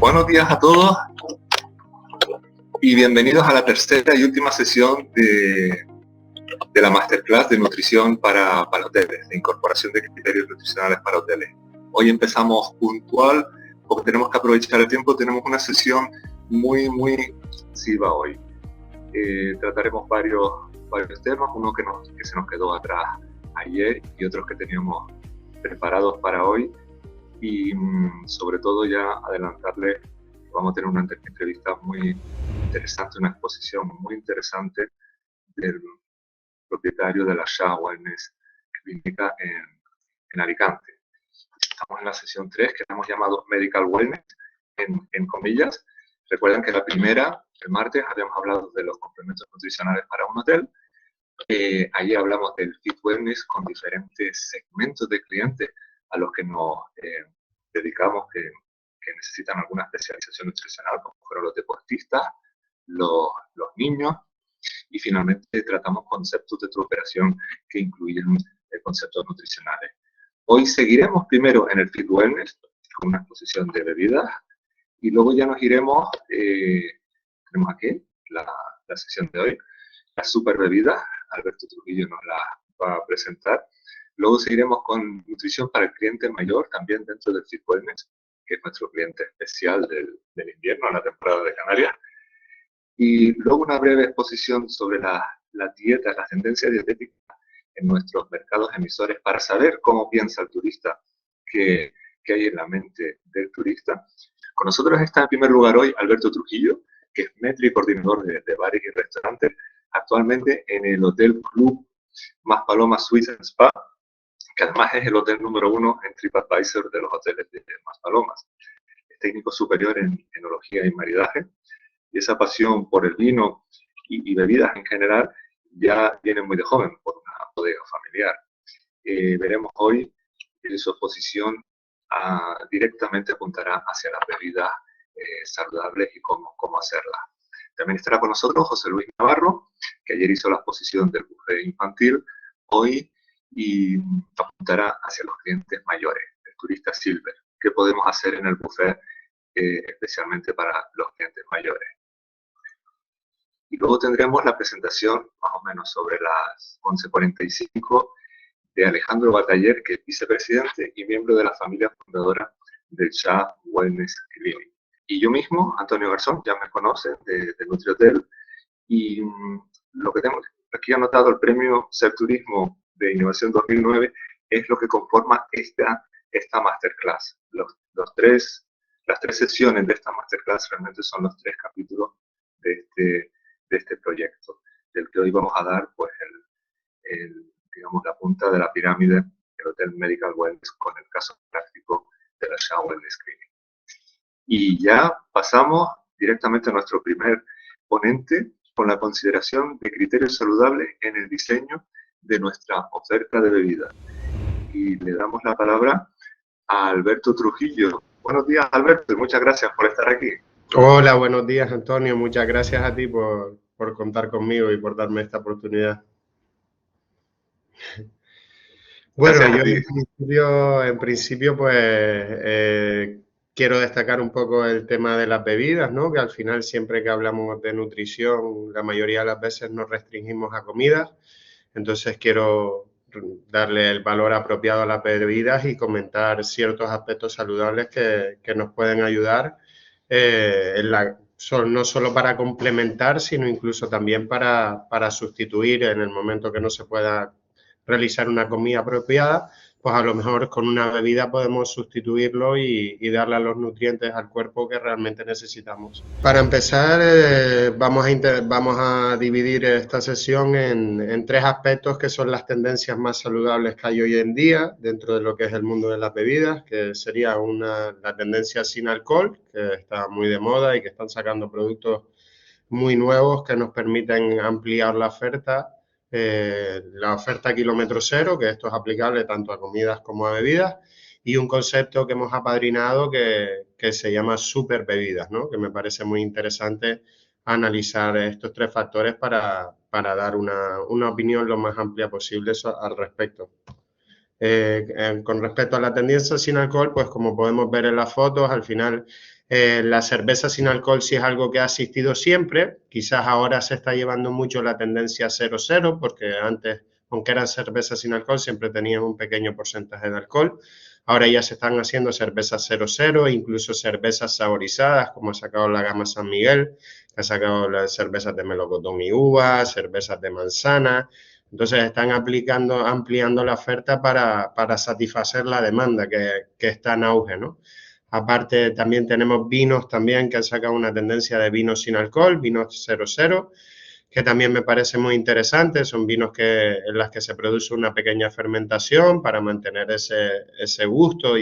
Buenos días a todos y bienvenidos a la tercera y última sesión de la Masterclass de Nutrición para Hoteles, de incorporación de criterios nutricionales para hoteles. Hoy empezamos puntual porque tenemos que aprovechar el tiempo, tenemos una sesión muy intensiva hoy. Trataremos varios temas, uno que se nos quedó atrás ayer y otros que teníamos preparados para hoy. Y sobre todo ya adelantarles que vamos a tener una entrevista muy interesante, una exposición muy interesante del propietario de la Shah Wellness Clínica en Alicante. Estamos en la sesión 3 que hemos llamado Medical Wellness, en comillas. Recuerden que la primera, el martes, habíamos hablado de los complementos nutricionales para un hotel. Allí hablamos del Fit Wellness con diferentes segmentos de clientes a los que nos dedicamos, que necesitan alguna especialización nutricional, como fueron los deportistas, los niños, y finalmente tratamos conceptos de tu operación que incluyen conceptos nutricionales. Hoy seguiremos primero en el Fit Wellness con una exposición de bebidas y luego ya nos iremos, tenemos aquí la sesión de hoy, las super bebidas. Alberto Trujillo nos la va a presentar. Luego seguiremos con nutrición para el cliente mayor, también dentro del Fit Wellness, que es nuestro cliente especial del invierno, en la temporada de Canarias. Y luego una breve exposición sobre las dietas, las tendencias dietéticas en nuestros mercados emisores para saber cómo piensa el turista, qué hay en la mente del turista. Con nosotros está en primer lugar hoy Alberto Trujillo, que es maître y coordinador de bares y restaurantes, actualmente en el Hotel Club Maspalomas Suites and Spa, que además es el hotel número 1 en TripAdvisor de los hoteles de Maspalomas. Es técnico superior en enología y maridaje, y esa pasión por el vino y bebidas en general ya viene muy de joven, por una bodega familiar. Veremos hoy su exposición directamente apuntará hacia las bebidas saludables y cómo hacerlas. También estará con nosotros José Luis Navarro, que ayer hizo la exposición del buffet infantil, hoy y apuntará hacia los clientes mayores, el turista silver. ¿Qué podemos hacer en el buffet especialmente para los clientes mayores? Y luego tendremos la presentación más o menos sobre las 11:45 de Alejandro Bataller, que es vicepresidente y miembro de la familia fundadora del Shah Wellness Clinic. Y yo mismo, Antonio Garzón, ya me conocen de NutriHotel, y lo que tengo aquí anotado, el premio Ser Turismo de Innovación 2009, es lo que conforma esta Masterclass. Las tres sesiones de esta Masterclass realmente son los 3 capítulos de este proyecto, del que hoy vamos a dar pues digamos, la punta de la pirámide del Hotel Medical Wellness con el caso práctico de la Shah Wellness Clinic. Y ya pasamos directamente a nuestro primer ponente con la consideración de criterios saludables en el diseño de nuestra oferta de bebidas. Y le damos la palabra a Alberto Trujillo. Buenos días, Alberto, y muchas gracias por estar aquí. Hola, buenos días, Antonio. Muchas gracias a ti por contar conmigo y por darme esta oportunidad. Bueno, yo en principio pues quiero destacar un poco el tema de las bebidas, ¿no? Que al final siempre que hablamos de nutrición, la mayoría de las veces nos restringimos a comidas. Entonces quiero darle el valor apropiado a las bebidas y comentar ciertos aspectos saludables que nos pueden ayudar no solo para complementar, sino incluso también para sustituir en el momento que no se pueda realizar una comida apropiada, pues a lo mejor con una bebida podemos sustituirlo y darle los nutrientes al cuerpo que realmente necesitamos. Para empezar, vamos a dividir esta sesión en 3 aspectos que son las tendencias más saludables que hay hoy en día dentro de lo que es el mundo de las bebidas, que sería la tendencia sin alcohol, que está muy de moda y que están sacando productos muy nuevos que nos permiten ampliar la oferta kilómetro cero, que esto es aplicable tanto a comidas como a bebidas, y un concepto que hemos apadrinado que se llama super bebidas, ¿no? Que me parece muy interesante analizar estos 3 factores para dar una opinión lo más amplia posible al respecto. Con respecto a la tendencia sin alcohol, pues como podemos ver en las fotos, al final La cerveza sin alcohol sí es algo que ha existido siempre, quizás ahora se está llevando mucho la tendencia 0,0, porque antes, aunque eran cervezas sin alcohol, siempre tenían un pequeño porcentaje de alcohol. Ahora ya se están haciendo cervezas 0,0, incluso cervezas saborizadas, como ha sacado la gama San Miguel, que ha sacado las cervezas de melocotón y uva, cervezas de manzana. Entonces están ampliando la oferta para satisfacer la demanda que está en auge, ¿no? Aparte, también tenemos vinos también que han sacado una tendencia de vinos sin alcohol, vinos 0,0, que también me parece muy interesante. Son vinos en los que se produce una pequeña fermentación para mantener ese gusto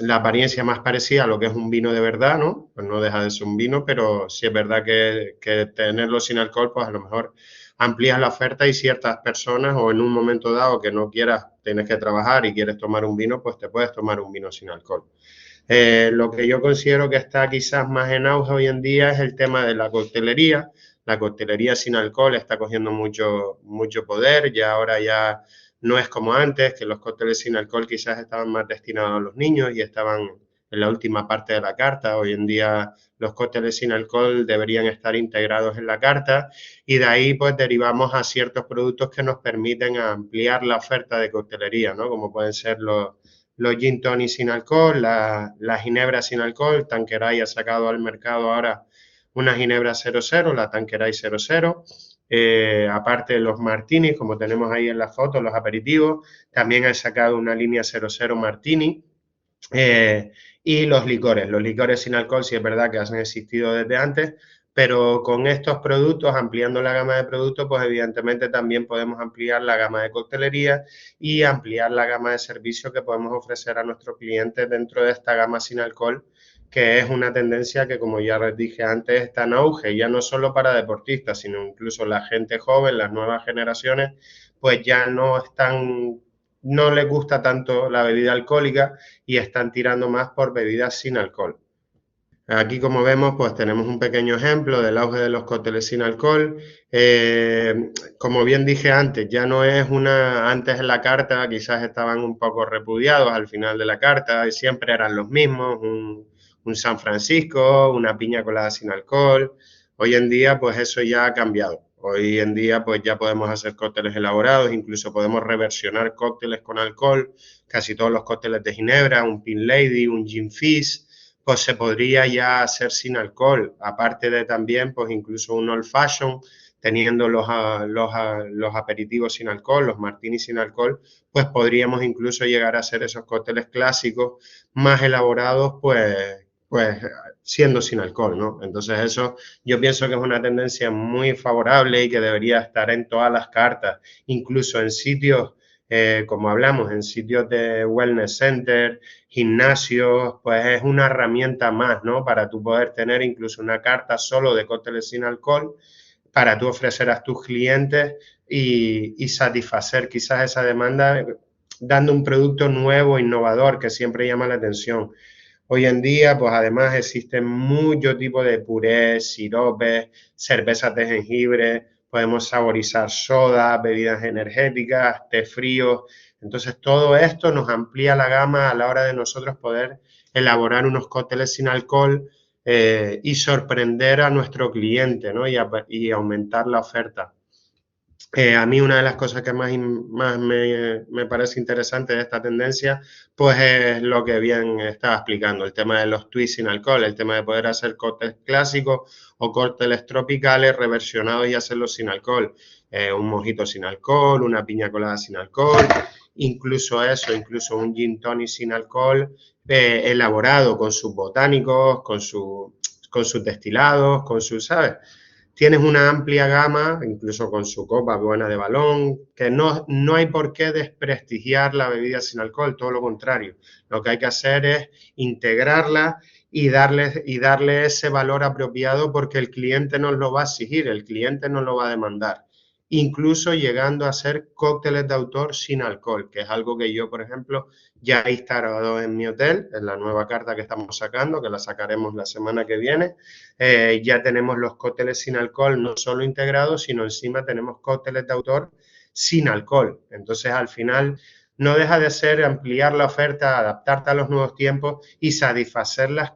la apariencia más parecida a lo que es un vino de verdad, ¿no? Pues no deja de ser un vino, pero sí es verdad que tenerlo sin alcohol, pues a lo mejor amplías la oferta y ciertas personas o en un momento dado que no quieras, tienes que trabajar y quieres tomar un vino, pues te puedes tomar un vino sin alcohol. Lo que yo considero que está quizás más en auge hoy en día es el tema de la coctelería. La coctelería sin alcohol está cogiendo mucho poder, ya ahora ya no es como antes, que los cócteles sin alcohol quizás estaban más destinados a los niños y estaban en la última parte de la carta. Hoy en día los cócteles sin alcohol deberían estar integrados en la carta y de ahí pues derivamos a ciertos productos que nos permiten ampliar la oferta de coctelería, ¿no? Como pueden ser los gin tonic sin alcohol, la ginebra sin alcohol. Tanqueray ha sacado al mercado ahora una ginebra 0,0, la Tanqueray 0,0. Aparte de los martinis, como tenemos ahí en la foto, los aperitivos, también ha sacado una línea 0,0 martini. Y los licores sin alcohol, sí es verdad que han existido desde antes, pero con estos productos, ampliando la gama de productos, pues evidentemente también podemos ampliar la gama de coctelería y ampliar la gama de servicios que podemos ofrecer a nuestros clientes dentro de esta gama sin alcohol, que es una tendencia que, como ya les dije antes, está en auge, ya no solo para deportistas, sino incluso la gente joven, las nuevas generaciones, pues ya no les gusta tanto la bebida alcohólica y están tirando más por bebidas sin alcohol. Aquí, como vemos, pues tenemos un pequeño ejemplo del auge de los cócteles sin alcohol. Como bien dije antes, ya no es antes en la carta quizás estaban un poco repudiados al final de la carta y siempre eran los mismos, un San Francisco, una piña colada sin alcohol. Hoy en día, pues eso ya ha cambiado. Hoy en día, pues ya podemos hacer cócteles elaborados, incluso podemos reversionar cócteles con alcohol, casi todos los cócteles de ginebra, un Pink Lady, un Gin Fizz, pues se podría ya hacer sin alcohol, aparte de también, pues incluso un old fashion, teniendo los aperitivos sin alcohol, los martinis sin alcohol, pues podríamos incluso llegar a hacer esos cócteles clásicos más elaborados, pues siendo sin alcohol, ¿no? Entonces eso yo pienso que es una tendencia muy favorable y que debería estar en todas las cartas, incluso en sitios, como hablamos, en sitios de wellness center, gimnasios, pues es una herramienta más, ¿no? Para tú poder tener incluso una carta solo de cócteles sin alcohol, para tú ofrecer a tus clientes y satisfacer quizás esa demanda dando un producto nuevo, innovador, que siempre llama la atención. Hoy en día, pues además existen muchos tipos de purés, siropes, cervezas de jengibre, podemos saborizar sodas, bebidas energéticas, té fríos. Entonces, todo esto nos amplía la gama a la hora de nosotros poder elaborar unos cócteles sin alcohol y sorprender a nuestro cliente, ¿no? Y aumentar la oferta. A mí una de las cosas que más me parece interesante de esta tendencia, pues es lo que bien estaba explicando, el tema de los twists sin alcohol, el tema de poder hacer cócteles clásicos o cócteles tropicales reversionados y hacerlos sin alcohol. Un mojito sin alcohol, una piña colada sin alcohol, incluso un gin tonic sin alcohol, elaborado con sus botánicos, con sus destilados, ¿sabes? Tienes una amplia gama, incluso con su copa buena de balón, que no hay por qué desprestigiar la bebida sin alcohol, todo lo contrario. Lo que hay que hacer es integrarla y darle ese valor apropiado porque el cliente nos lo va a exigir, el cliente nos lo va a demandar. Incluso llegando a hacer cócteles de autor sin alcohol, que es algo que yo, por ejemplo, ya he instalado en mi hotel, en la nueva carta que estamos sacando, que la sacaremos la semana que viene. Ya tenemos los cócteles sin alcohol no solo integrados, sino encima tenemos cócteles de autor sin alcohol. Entonces, al final, no deja de ser ampliar la oferta, adaptarte a los nuevos tiempos y satisfacer las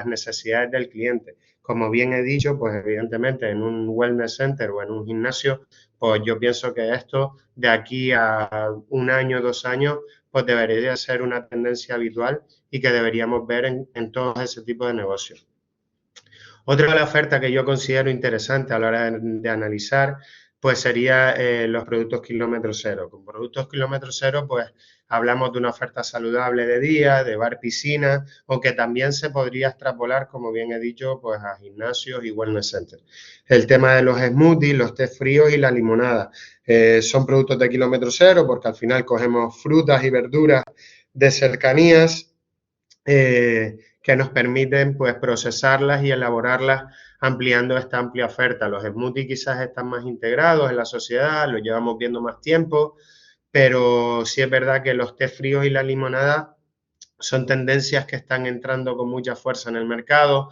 necesidades del cliente. Como bien he dicho, pues evidentemente en un wellness center o en un gimnasio, pues yo pienso que esto de aquí a 1 año, 2 años, pues debería ser una tendencia habitual y que deberíamos ver en todo ese tipo de negocios. Otra de las ofertas que yo considero interesante a la hora de analizar, pues sería los productos kilómetro cero. Con productos kilómetro cero, pues hablamos de una oferta saludable de día, de bar piscina, aunque también se podría extrapolar, como bien he dicho, pues a gimnasios y wellness centers. El tema de los smoothies, los té fríos y la limonada. Son productos de kilómetro cero porque al final cogemos frutas y verduras de cercanías, que nos permiten pues procesarlas y elaborarlas ampliando esta amplia oferta. Los smoothies quizás están más integrados en la sociedad, los llevamos viendo más tiempo, pero sí es verdad que los té fríos y la limonada son tendencias que están entrando con mucha fuerza en el mercado,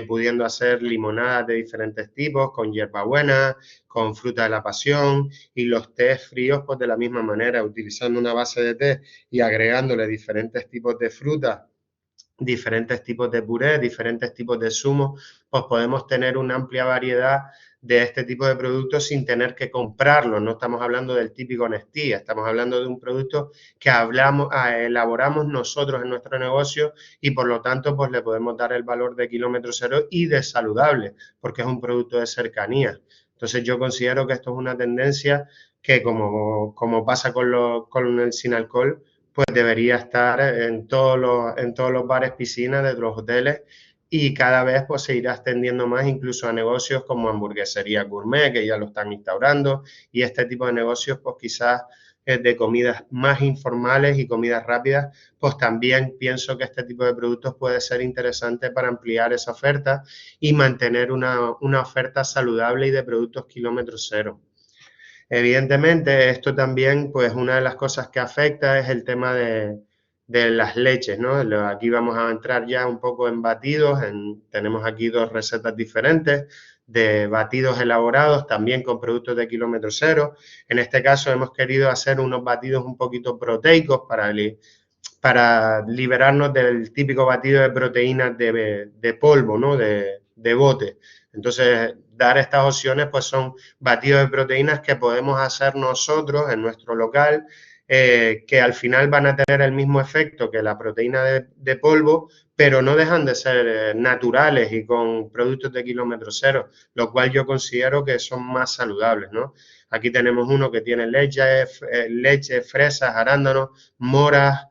pudiendo hacer limonadas de diferentes tipos, con hierbabuena, con fruta de la pasión, y los tés fríos pues de la misma manera, utilizando una base de té y agregándole diferentes tipos de frutas, diferentes tipos de puré, diferentes tipos de zumos, pues podemos tener una amplia variedad de este tipo de productos sin tener que comprarlos. No estamos hablando del típico Nestlé, estamos hablando de un producto que elaboramos nosotros en nuestro negocio y por lo tanto pues le podemos dar el valor de kilómetro cero y de saludable, porque es un producto de cercanía. Entonces yo considero que esto es una tendencia que como pasa con el sin alcohol, pues debería estar en todos los bares, piscinas de los hoteles y cada vez pues se irá extendiendo más incluso a negocios como hamburguesería gourmet, que ya lo están instaurando, y este tipo de negocios pues quizás de comidas más informales y comidas rápidas, pues también pienso que este tipo de productos puede ser interesante para ampliar esa oferta y mantener una oferta saludable y de productos kilómetro cero. Evidentemente, esto también, pues una de las cosas que afecta es el tema de las leches, ¿no? Aquí vamos a entrar ya un poco en batidos, tenemos aquí 2 recetas diferentes de batidos elaborados, también con productos de kilómetro cero. En este caso hemos querido hacer unos batidos un poquito proteicos para liberarnos del típico batido de proteínas de polvo, ¿no? De bote. Entonces, dar estas opciones pues son batidos de proteínas que podemos hacer nosotros en nuestro local, que al final van a tener el mismo efecto que la proteína de polvo, pero no dejan de ser naturales y con productos de kilómetro cero, lo cual yo considero que son más saludables, ¿no? Aquí tenemos uno que tiene leche, fresas, arándanos, moras,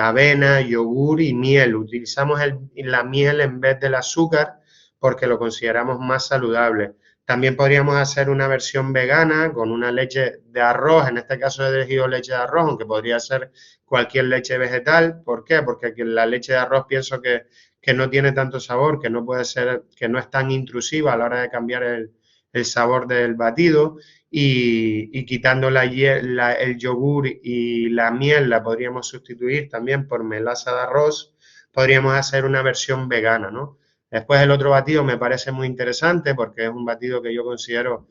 avena, yogur y miel. Utilizamos la miel en vez del azúcar porque lo consideramos más saludable. También podríamos hacer una versión vegana con una leche de arroz, en este caso he elegido leche de arroz, aunque podría ser cualquier leche vegetal. ¿Por qué? Porque la leche de arroz pienso que no tiene tanto sabor, que no puede ser, que no es tan intrusiva a la hora de cambiar el sabor del batido, y quitando el yogur y la miel la podríamos sustituir también por melaza de arroz, podríamos hacer una versión vegana, ¿no? Después el otro batido me parece muy interesante porque es un batido que yo considero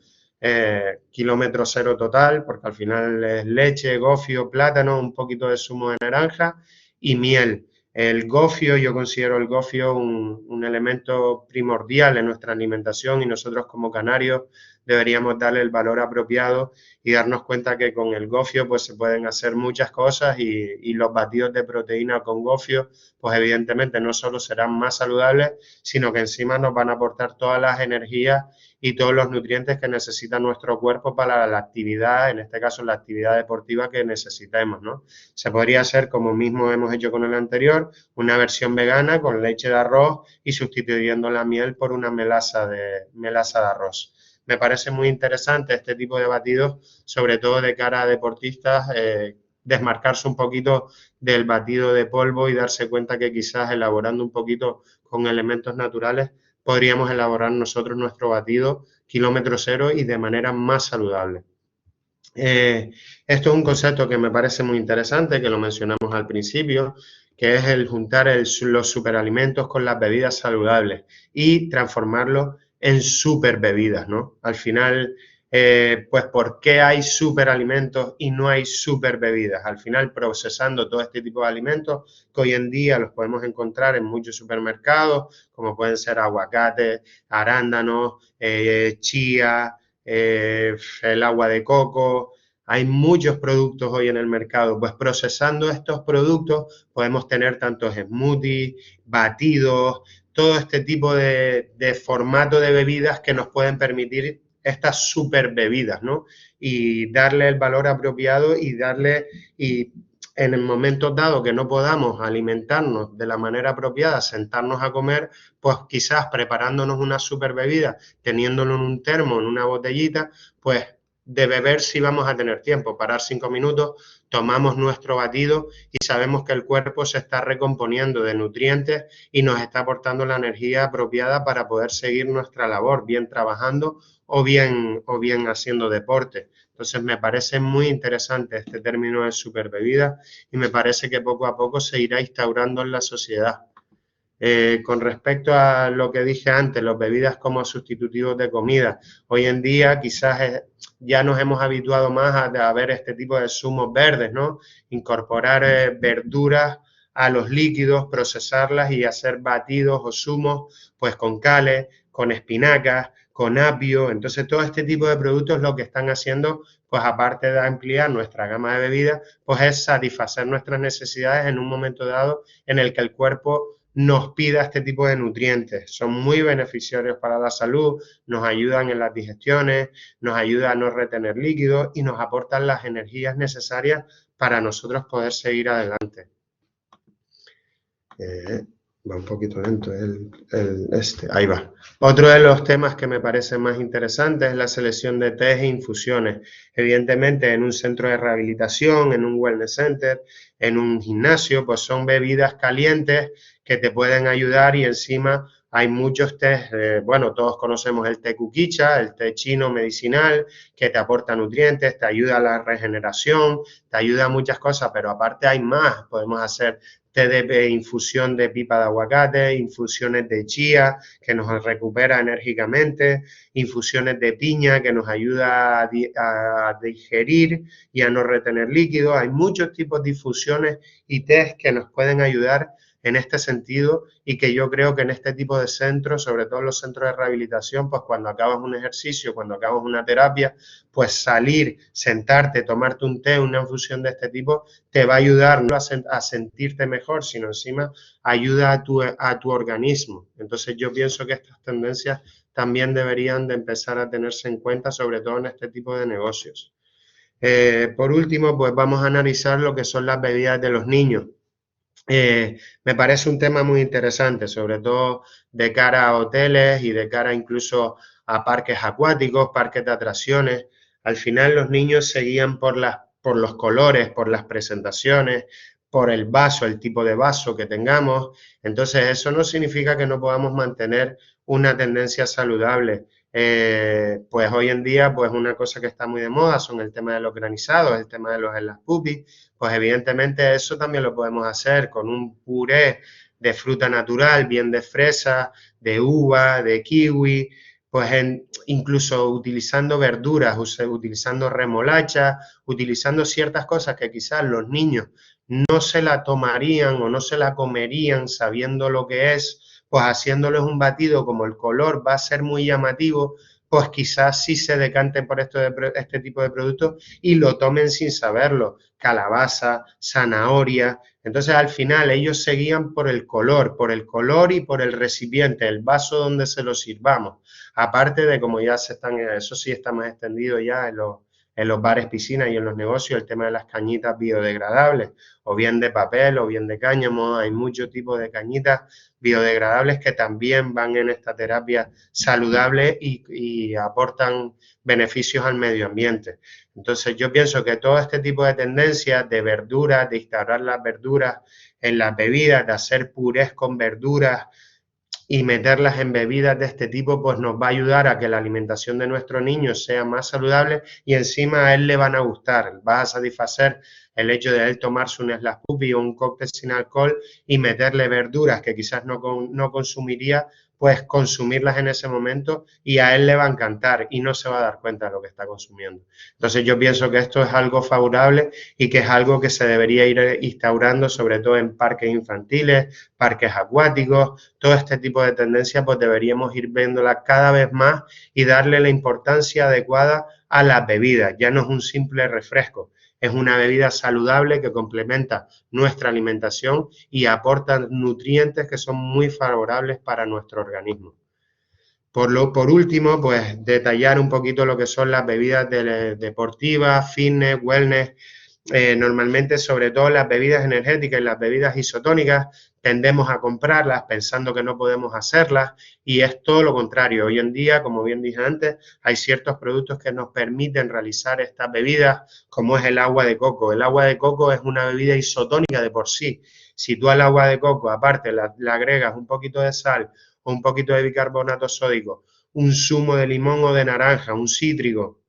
kilómetro cero total, porque al final es leche, gofio, plátano, un poquito de zumo de naranja y miel. El gofio, yo considero el gofio un elemento primordial en nuestra alimentación y nosotros como canarios deberíamos darle el valor apropiado y darnos cuenta que con el gofio pues se pueden hacer muchas cosas y los batidos de proteína con gofio pues evidentemente no solo serán más saludables, sino que encima nos van a aportar todas las energías y todos los nutrientes que necesita nuestro cuerpo para la actividad, en este caso la actividad deportiva que necesitemos, ¿no? Se podría hacer, como mismo hemos hecho con el anterior, una versión vegana con leche de arroz y sustituyendo la miel por una melaza de arroz. Me parece muy interesante este tipo de batidos, sobre todo de cara a deportistas, desmarcarse un poquito del batido de polvo y darse cuenta que quizás elaborando un poquito con elementos naturales podríamos elaborar nosotros nuestro batido kilómetro cero y de manera más saludable. Esto es un concepto que me parece muy interesante, que lo mencionamos al principio, que es el juntar los superalimentos con las bebidas saludables y transformarlos en super bebidas, ¿no? Al final, pues ¿por qué hay superalimentos y no hay superbebidas? Al final, procesando todo este tipo de alimentos que hoy en día los podemos encontrar en muchos supermercados, como pueden ser aguacate, arándanos, chía, el agua de coco. Hay muchos productos hoy en el mercado, pues procesando estos productos podemos tener tantos smoothies, batidos, todo este tipo de formato de bebidas que nos pueden permitir estas super bebidas, ¿no? Y darle el valor apropiado y en el momento dado que no podamos alimentarnos de la manera apropiada, sentarnos a comer, pues quizás preparándonos una super bebida, teniéndolo en un termo, en una botellita, pues de beber si vamos a tener tiempo, parar 5 minutos, tomamos nuestro batido y sabemos que el cuerpo se está recomponiendo de nutrientes y nos está aportando la energía apropiada para poder seguir nuestra labor, bien trabajando o bien haciendo deporte. Entonces me parece muy interesante este término de superbebida y me parece que poco a poco se irá instaurando en la sociedad. Con respecto a lo que dije antes, las bebidas como sustitutivos de comida, hoy en día quizás ya nos hemos habituado más a ver este tipo de zumos verdes, ¿no? Incorporar verduras a los líquidos, procesarlas y hacer batidos o zumos, pues con cales, con espinacas, con apio. Entonces, todo este tipo de productos lo que están haciendo, pues aparte de ampliar nuestra gama de bebidas, pues es satisfacer nuestras necesidades en un momento dado en el que el cuerpo nos pida este tipo de nutrientes. Son muy beneficiarios para la salud, nos ayudan en las digestiones, nos ayudan a no retener líquidos y nos aportan las energías necesarias para nosotros poder seguir adelante. Va un poquito lento ahí va. Otro de los temas que me parece más interesante es la selección de tés e infusiones. Evidentemente, en un centro de rehabilitación, en un wellness center, en un gimnasio, pues son bebidas calientes que te pueden ayudar y encima hay muchos tés, bueno, todos conocemos el té kukicha, el té chino medicinal, que te aporta nutrientes, te ayuda a la regeneración, te ayuda a muchas cosas, pero aparte hay más. Podemos hacer té de infusión de pipa de aguacate, infusiones de chía, que nos recupera enérgicamente, infusiones de piña, que nos ayuda a digerir y a no retener líquidos. Hay muchos tipos de infusiones y tés que nos pueden ayudar en este sentido y que yo creo que en este tipo de centros, sobre todo en los centros de rehabilitación, pues cuando acabas un ejercicio, cuando acabas una terapia, pues salir, sentarte, tomarte un té, una infusión de este tipo, te va a ayudar no a sentirte mejor, sino encima ayuda a tu organismo. Entonces yo pienso que estas tendencias también deberían de empezar a tenerse en cuenta, sobre todo en este tipo de negocios. Por último, pues vamos a analizar lo que son las bebidas de los niños. Me parece un tema muy interesante, sobre todo de cara a hoteles y de cara incluso a parques acuáticos, parques de atracciones. Al final los niños se guían por los colores, por las presentaciones, por el vaso, el tipo de vaso que tengamos. Entonces eso no significa que no podamos mantener una tendencia saludable. Pues hoy en día, pues una cosa que está muy de moda son el tema de los granizados, el tema de los puppies. Pues evidentemente eso también lo podemos hacer con un puré de fruta natural, bien de fresa, de uva, de kiwi, pues incluso utilizando verduras, utilizando remolacha, utilizando ciertas cosas que quizás los niños no se la tomarían o no se la comerían sabiendo lo que es, pues haciéndoles un batido como el color va a ser muy llamativo, pues quizás sí se decanten por este tipo de productos y lo tomen sin saberlo. Calabaza, zanahoria. Entonces, al final, ellos se guían por el color y por el recipiente, el vaso donde se lo sirvamos. Aparte de como ya eso sí está más extendido ya en los bares, piscinas y en los negocios, el tema de las cañitas biodegradables, o bien de papel o bien de cáñamo. Hay muchos tipos de cañitas biodegradables que también van en esta terapia saludable y aportan beneficios al medio ambiente. Entonces yo pienso que todo este tipo de tendencias de verduras, de instaurar las verduras en las bebidas, de hacer purés con verduras y meterlas en bebidas de este tipo, pues nos va a ayudar a que la alimentación de nuestro niño sea más saludable y encima a él le van a gustar. Va a satisfacer el hecho de él tomarse un Puppy o un cóctel sin alcohol y meterle verduras que quizás no consumiría, pues consumirlas en ese momento y a él le va a encantar y no se va a dar cuenta de lo que está consumiendo. Entonces yo pienso que esto es algo favorable y que es algo que se debería ir instaurando, sobre todo en parques infantiles, parques acuáticos, todo este tipo de tendencias, pues deberíamos ir viéndolas cada vez más y darle la importancia adecuada a las bebidas. Ya no es un simple refresco, es una bebida saludable que complementa nuestra alimentación y aporta nutrientes que son muy favorables para nuestro organismo. Por último, pues detallar un poquito lo que son las bebidas deportivas, fitness, wellness. Normalmente, sobre todo las bebidas energéticas y las bebidas isotónicas, tendemos a comprarlas pensando que no podemos hacerlas y es todo lo contrario. Hoy en día, como bien dije antes, hay ciertos productos que nos permiten realizar estas bebidas, como es el agua de coco. El agua de coco es una bebida isotónica de por sí. Si tú al agua de coco, aparte, le agregas un poquito de sal o un poquito de bicarbonato sódico, un zumo de limón o de naranja, un cítrico,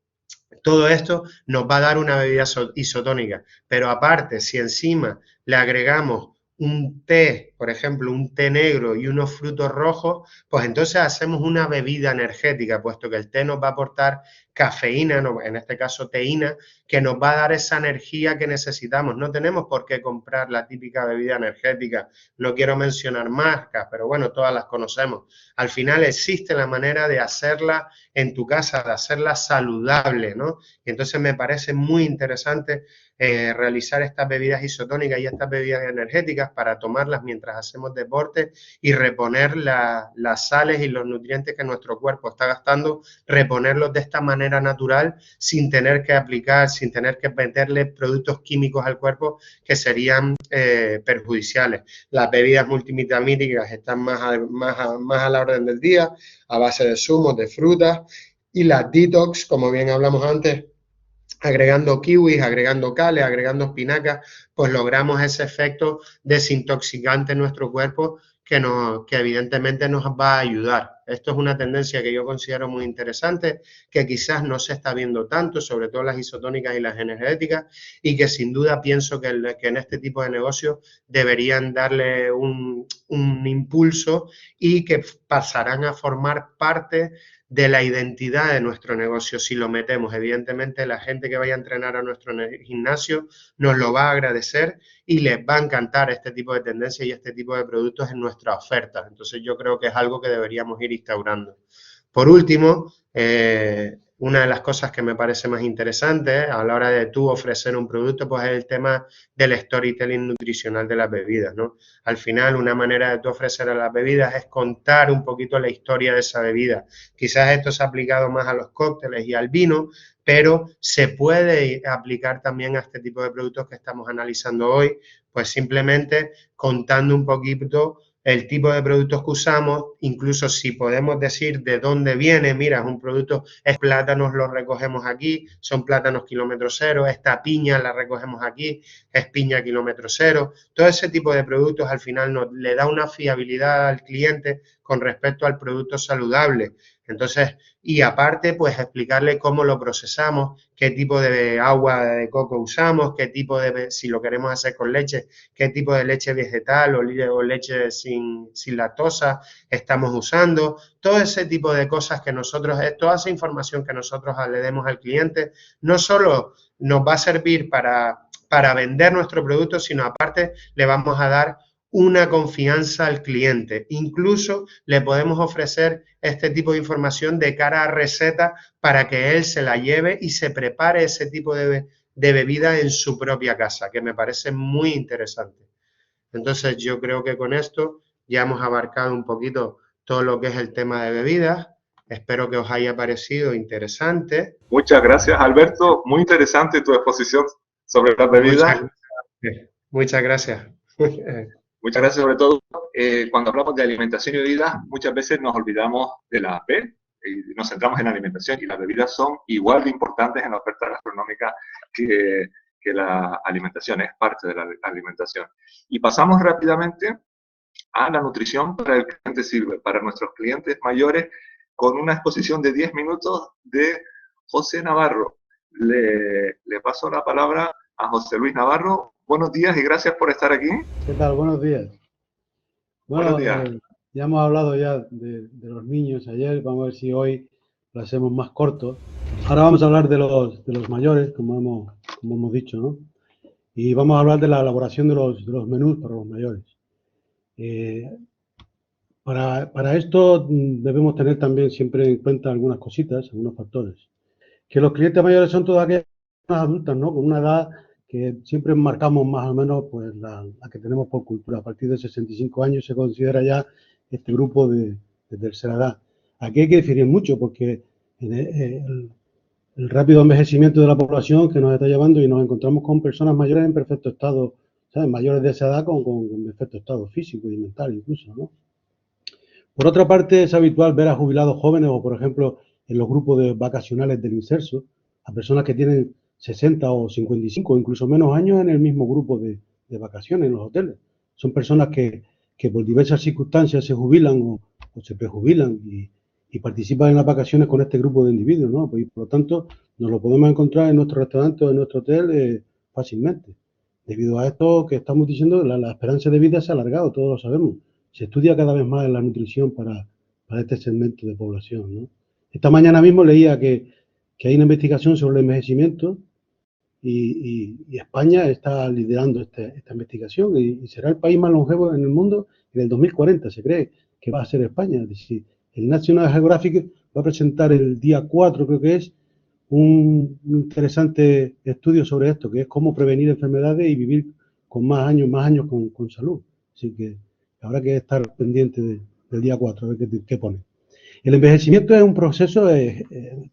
todo esto nos va a dar una bebida isotónica, pero aparte, si encima le agregamos un té, por ejemplo, un té negro y unos frutos rojos, pues entonces hacemos una bebida energética, puesto que el té nos va a aportar cafeína, en este caso teína, que nos va a dar esa energía que necesitamos. No tenemos por qué comprar la típica bebida energética, no quiero mencionar marcas, pero bueno, todas las conocemos. Al final existe la manera de hacerla en tu casa, de hacerla saludable, ¿no? Y entonces me parece muy interesante realizar estas bebidas isotónicas y estas bebidas energéticas para tomarlas mientras hacemos deporte y reponer las sales y los nutrientes que nuestro cuerpo está gastando, reponerlos de esta manera natural sin tener que aplicar, sin tener que meterle productos químicos al cuerpo que serían perjudiciales. Las bebidas multivitamínicas están más a la orden del día, a base de zumos, de frutas, y las detox, como bien hablamos antes, agregando kiwis, agregando cales, agregando espinacas, pues logramos ese efecto desintoxicante en nuestro cuerpo que evidentemente nos va a ayudar. Esto es una tendencia que yo considero muy interesante, que quizás no se está viendo tanto, sobre todo las isotónicas y las energéticas, y que sin duda pienso que en este tipo de negocios deberían darle un impulso y que pasarán a formar parte de la identidad de nuestro negocio si lo metemos. Evidentemente, la gente que vaya a entrenar a nuestro gimnasio nos lo va a agradecer y les va a encantar este tipo de tendencias y este tipo de productos en nuestra oferta. Entonces, yo creo que es algo que deberíamos ir instaurando. Por último, una de las cosas que me parece más interesante a la hora de tú ofrecer un producto, pues es el tema del storytelling nutricional de las bebidas, ¿no? Al final, una manera de tú ofrecer a las bebidas es contar un poquito la historia de esa bebida. Quizás esto se ha aplicado más a los cócteles y al vino, pero se puede aplicar también a este tipo de productos que estamos analizando hoy, pues simplemente contando un poquito el tipo de productos que usamos, incluso si podemos decir de dónde viene, mira, es un producto, es plátanos, los recogemos aquí, son plátanos kilómetro cero, esta piña la recogemos aquí, es piña kilómetro cero, todo ese tipo de productos al final le da una fiabilidad al cliente con respecto al producto saludable. Entonces, y aparte, pues explicarle cómo lo procesamos, qué tipo de agua de coco usamos, qué tipo de, si lo queremos hacer con leche, qué tipo de leche vegetal o leche sin lactosa estamos usando. Todo ese tipo de cosas que nosotros, toda esa información que nosotros le demos al cliente, no solo nos va a servir para vender nuestro producto, sino aparte le vamos a dar una confianza al cliente. Incluso le podemos ofrecer este tipo de información de cara a receta para que él se la lleve y se prepare ese tipo de bebida en su propia casa, que me parece muy interesante. Entonces, yo creo que con esto ya hemos abarcado un poquito todo lo que es el tema de bebidas. Espero que os haya parecido interesante. Muchas gracias, Alberto. Muy interesante tu exposición sobre las bebidas. Muchas gracias. Muchas gracias, sobre todo cuando hablamos de alimentación y bebidas, muchas veces nos olvidamos de la B y nos centramos en la alimentación, y las bebidas son igual de importantes en la oferta gastronómica que la alimentación, es parte de la alimentación. Y pasamos rápidamente a la nutrición para el cliente sirve, para nuestros clientes mayores, con una exposición de 10 minutos de José Navarro. Le paso la palabra a José Luis Navarro. Buenos días y gracias por estar aquí. ¿Qué tal? Buenos días. Bueno, Buenos días. Ya hemos hablado ya de los niños ayer, vamos a ver si hoy lo hacemos más corto. Ahora vamos a hablar de los mayores, como hemos dicho, ¿no? Y vamos a hablar de la elaboración de los menús para los mayores. Para esto debemos tener también siempre en cuenta algunas cositas, algunos factores. Que los clientes mayores son todas aquellas personas adultas, ¿no? Con una edad que siempre marcamos más o menos pues la que tenemos por cultura. A partir de 65 años se considera ya este grupo de tercera edad. Aquí hay que diferir mucho porque el rápido envejecimiento de la población que nos está llevando y nos encontramos con personas mayores en perfecto estado, ¿sabes? Mayores de esa edad con perfecto estado físico y mental incluso, ¿no? Por otra parte, es habitual ver a jubilados jóvenes o, por ejemplo, en los grupos de vacacionales del inserso, a personas que tienen 60 o 55 o incluso menos años en el mismo grupo de vacaciones en los hoteles. Son personas que por diversas circunstancias se jubilan o se prejubilan y participan en las vacaciones con este grupo de individuos, ¿no? Pues, y por lo tanto, nos lo podemos encontrar en nuestro restaurante o en nuestro hotel fácilmente. Debido a esto que estamos diciendo, la esperanza de vida se ha alargado, todos lo sabemos. Se estudia cada vez más en la nutrición para este segmento de población, ¿no? Esta mañana mismo leía que hay una investigación sobre el envejecimiento y España está liderando esta investigación y será el país más longevo en el mundo en el 2040, se cree que va a ser España. Es decir, el National Geographic va a presentar el día 4, creo que es, un interesante estudio sobre esto, que es cómo prevenir enfermedades y vivir con más años con salud. Así que habrá que estar pendiente del día 4, a ver qué pone. El envejecimiento es un proceso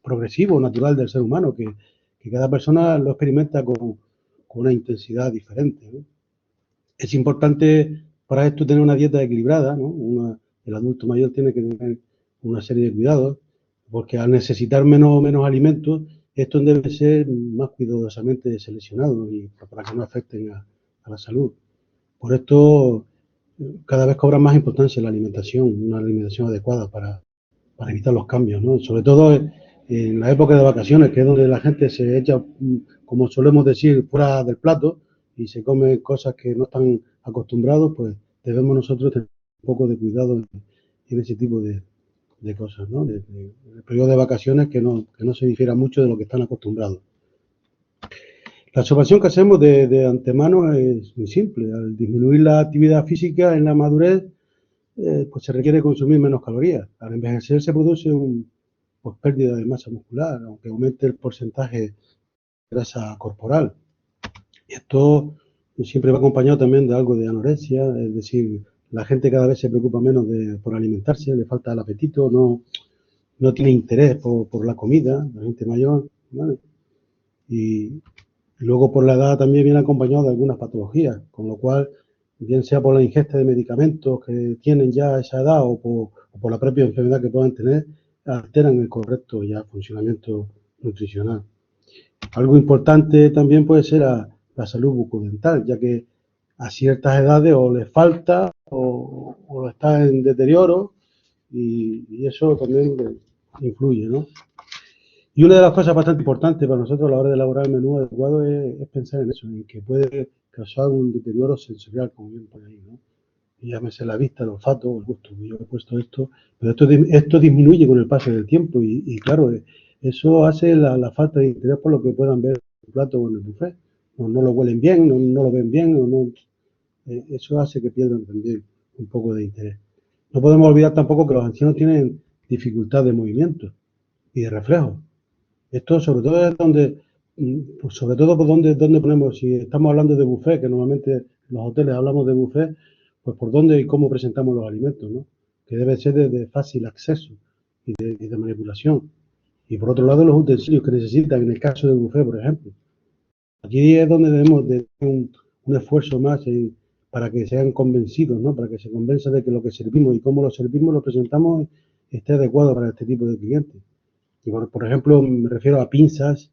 progresivo, natural del ser humano, que cada persona lo experimenta con una intensidad diferente, ¿no? Es importante para esto tener una dieta equilibrada, ¿no? El adulto mayor tiene que tener una serie de cuidados, porque al necesitar menos alimentos, estos deben ser más cuidadosamente seleccionados y para que no afecten a la salud. Por esto, cada vez cobra más importancia la alimentación, una alimentación adecuada para evitar los cambios, ¿no? Sobre todo en la época de vacaciones, que es donde la gente se echa, como solemos decir, fuera del plato y se come cosas que no están acostumbrados, pues debemos nosotros tener un poco de cuidado en ese tipo de cosas, ¿no? El periodo de vacaciones que no se difiera mucho de lo que están acostumbrados. La observación que hacemos de antemano es muy simple. Al disminuir la actividad física en la madurez, pues se requiere consumir menos calorías. Al envejecer se produce pues pérdida de masa muscular, aunque aumente el porcentaje de grasa corporal. Y esto siempre va acompañado también de algo de anorexia, es decir, la gente cada vez se preocupa menos por alimentarse, le falta el apetito, no tiene interés por la comida, la gente mayor, ¿vale? Y luego por la edad también viene acompañado de algunas patologías, con lo cual, bien sea por la ingesta de medicamentos que tienen ya a esa edad o por la propia enfermedad que puedan tener, alteran el correcto ya funcionamiento nutricional. Algo importante también puede ser la salud bucodental, ya que a ciertas edades o les falta o está en deterioro y eso también influye, ¿no? Y una de las cosas bastante importantes para nosotros a la hora de elaborar el menú adecuado es pensar en eso, en que puede causar un deterioro sensorial, como bien por ahí, ¿no? Y llámese la vista, el olfato o el gusto. Yo he puesto esto, pero esto disminuye con el paso del tiempo y claro, eso hace la falta de interés por lo que puedan ver en el plato o en el buffet. No lo huelen bien, no lo ven bien, eso hace que pierdan también un poco de interés. No podemos olvidar tampoco que los ancianos tienen dificultad de movimiento y de reflejo. Esto sobre todo es sobre todo por donde ponemos, si estamos hablando de buffet, que normalmente en los hoteles hablamos de buffet, pues por dónde y cómo presentamos los alimentos, ¿no? Que debe ser de fácil acceso y de manipulación. Y por otro lado, los utensilios que necesitan, en el caso del buffet, por ejemplo. Aquí es donde debemos de hacer un esfuerzo más para que sean convencidos, ¿no? Para que se convenzan de que lo que servimos y cómo lo servimos, lo presentamos, esté adecuado para este tipo de clientes. Y bueno, por ejemplo, me refiero a pinzas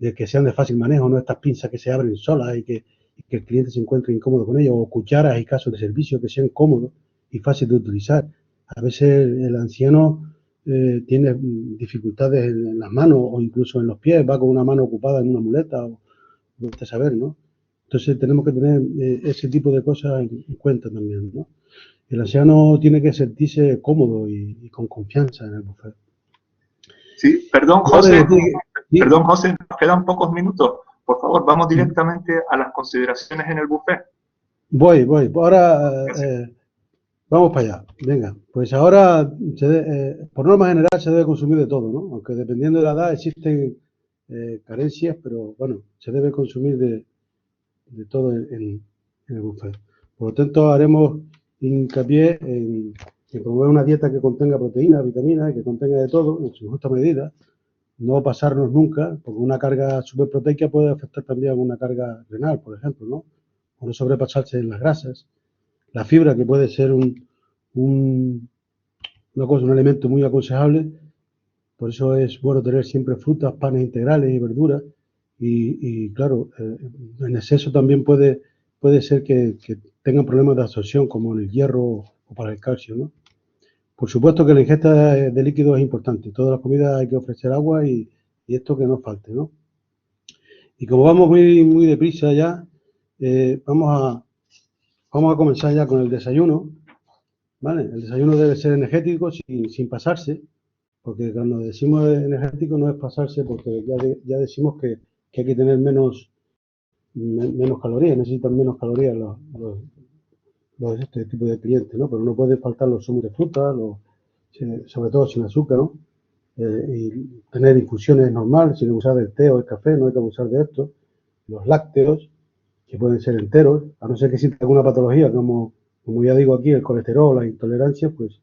de que sean de fácil manejo, no estas pinzas que se abren solas y que el cliente se encuentre incómodo con ellas, o cucharas y casos de servicio que sean cómodos y fáciles de utilizar. A veces el anciano tiene dificultades en las manos o incluso en los pies, va con una mano ocupada en una muleta, o usted saber, ¿no? Entonces tenemos que tener ese tipo de cosas en cuenta también, ¿no? El anciano tiene que sentirse cómodo y con confianza en el buffet. Sí, perdón, Ahora, José, nos quedan pocos minutos. Por favor, vamos directamente a las consideraciones en el buffet. Voy. Ahora vamos para allá. Venga, pues ahora, por norma general, se debe consumir de todo, ¿no? Aunque dependiendo de la edad existen carencias, pero bueno, se debe consumir de todo en el buffet. Por lo tanto, haremos hincapié en promover una dieta que contenga proteínas, vitaminas, que contenga de todo en su justa medida. No pasarnos nunca, porque una carga superproteica puede afectar también a una carga renal, por ejemplo, ¿no? O no sobrepasarse en las grasas. La fibra, que puede ser un elemento muy aconsejable, por eso es bueno tener siempre frutas, panes integrales y verduras. Y claro, en exceso también puede ser que tengan problemas de absorción, como en el hierro o para el calcio, ¿no? Por supuesto que la ingesta de líquidos es importante. Todas las comidas hay que ofrecer agua y esto que no falte, ¿no? Y como vamos muy deprisa ya, vamos a comenzar ya con el desayuno, ¿vale? El desayuno debe ser energético sin pasarse, porque cuando decimos energético no es pasarse, porque ya decimos que hay que tener menos calorías, necesitan menos calorías este tipo de clientes, ¿no? Pero no puede faltar los zumos de fruta, sobre todo sin azúcar, ¿no? Y tener infusiones normales, sin abusar del té o el café, no hay que abusar de esto. Los lácteos, que pueden ser enteros, a no ser que exista alguna patología, como ya digo aquí, el colesterol, la intolerancia, pues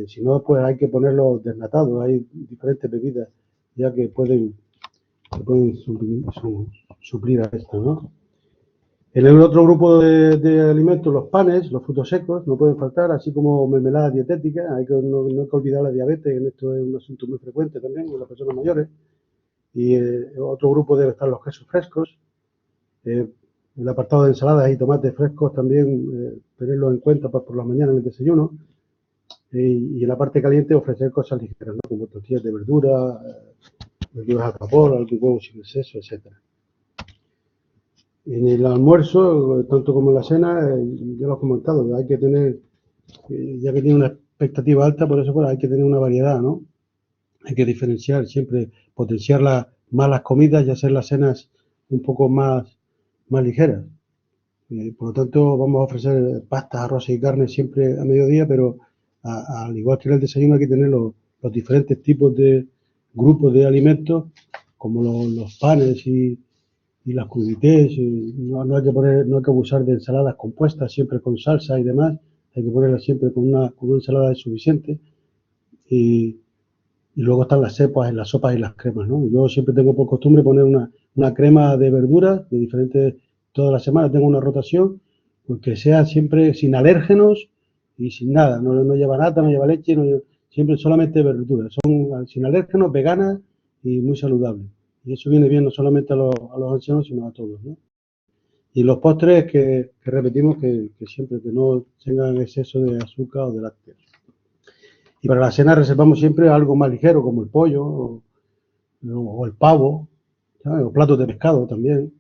si no, pues hay que ponerlos desnatados. Hay diferentes bebidas ya que pueden suplir a esto, ¿no? En el otro grupo de alimentos, los panes, los frutos secos, no pueden faltar, así como mermeladas dietéticas. No hay que olvidar la diabetes, en esto es un asunto muy frecuente también en las personas mayores. Y otro grupo debe estar los quesos frescos. El apartado de ensaladas y tomates frescos también tenerlo en cuenta por la mañana en el desayuno. Y en la parte caliente ofrecer cosas ligeras, ¿no? Como tortillas de verdura, verduras al vapor, algún huevo sin exceso, etcétera. En el almuerzo, tanto como en la cena, ya lo he comentado, hay que tener, ya que tiene una expectativa alta, por eso pues, hay que tener una variedad, ¿no? Hay que diferenciar siempre, potenciar más las comidas y hacer las cenas un poco más ligeras. Por lo tanto, vamos a ofrecer pastas, arroz y carne siempre a mediodía, pero al igual que en el desayuno hay que tener los diferentes tipos de grupos de alimentos, como los panes y las crudités. No hay que abusar de ensaladas compuestas, siempre con salsa y demás. Hay que ponerlas siempre con una ensalada suficiente. Y luego están las sopas y las cremas, ¿no? Yo siempre tengo por costumbre poner una crema de verduras de diferentes. Todas las semanas tengo una rotación, pues que sea siempre sin alérgenos y sin nada. No lleva nata, no lleva leche, siempre solamente verduras. Son sin alérgenos, veganas y muy saludables. Y eso viene bien no solamente a los ancianos, sino a todos, ¿no? Y los postres que repetimos que siempre que no tengan exceso de azúcar o de lácteos. Y para la cena reservamos siempre algo más ligero, como el pollo o el pavo, ¿sabes? O platos de pescado también.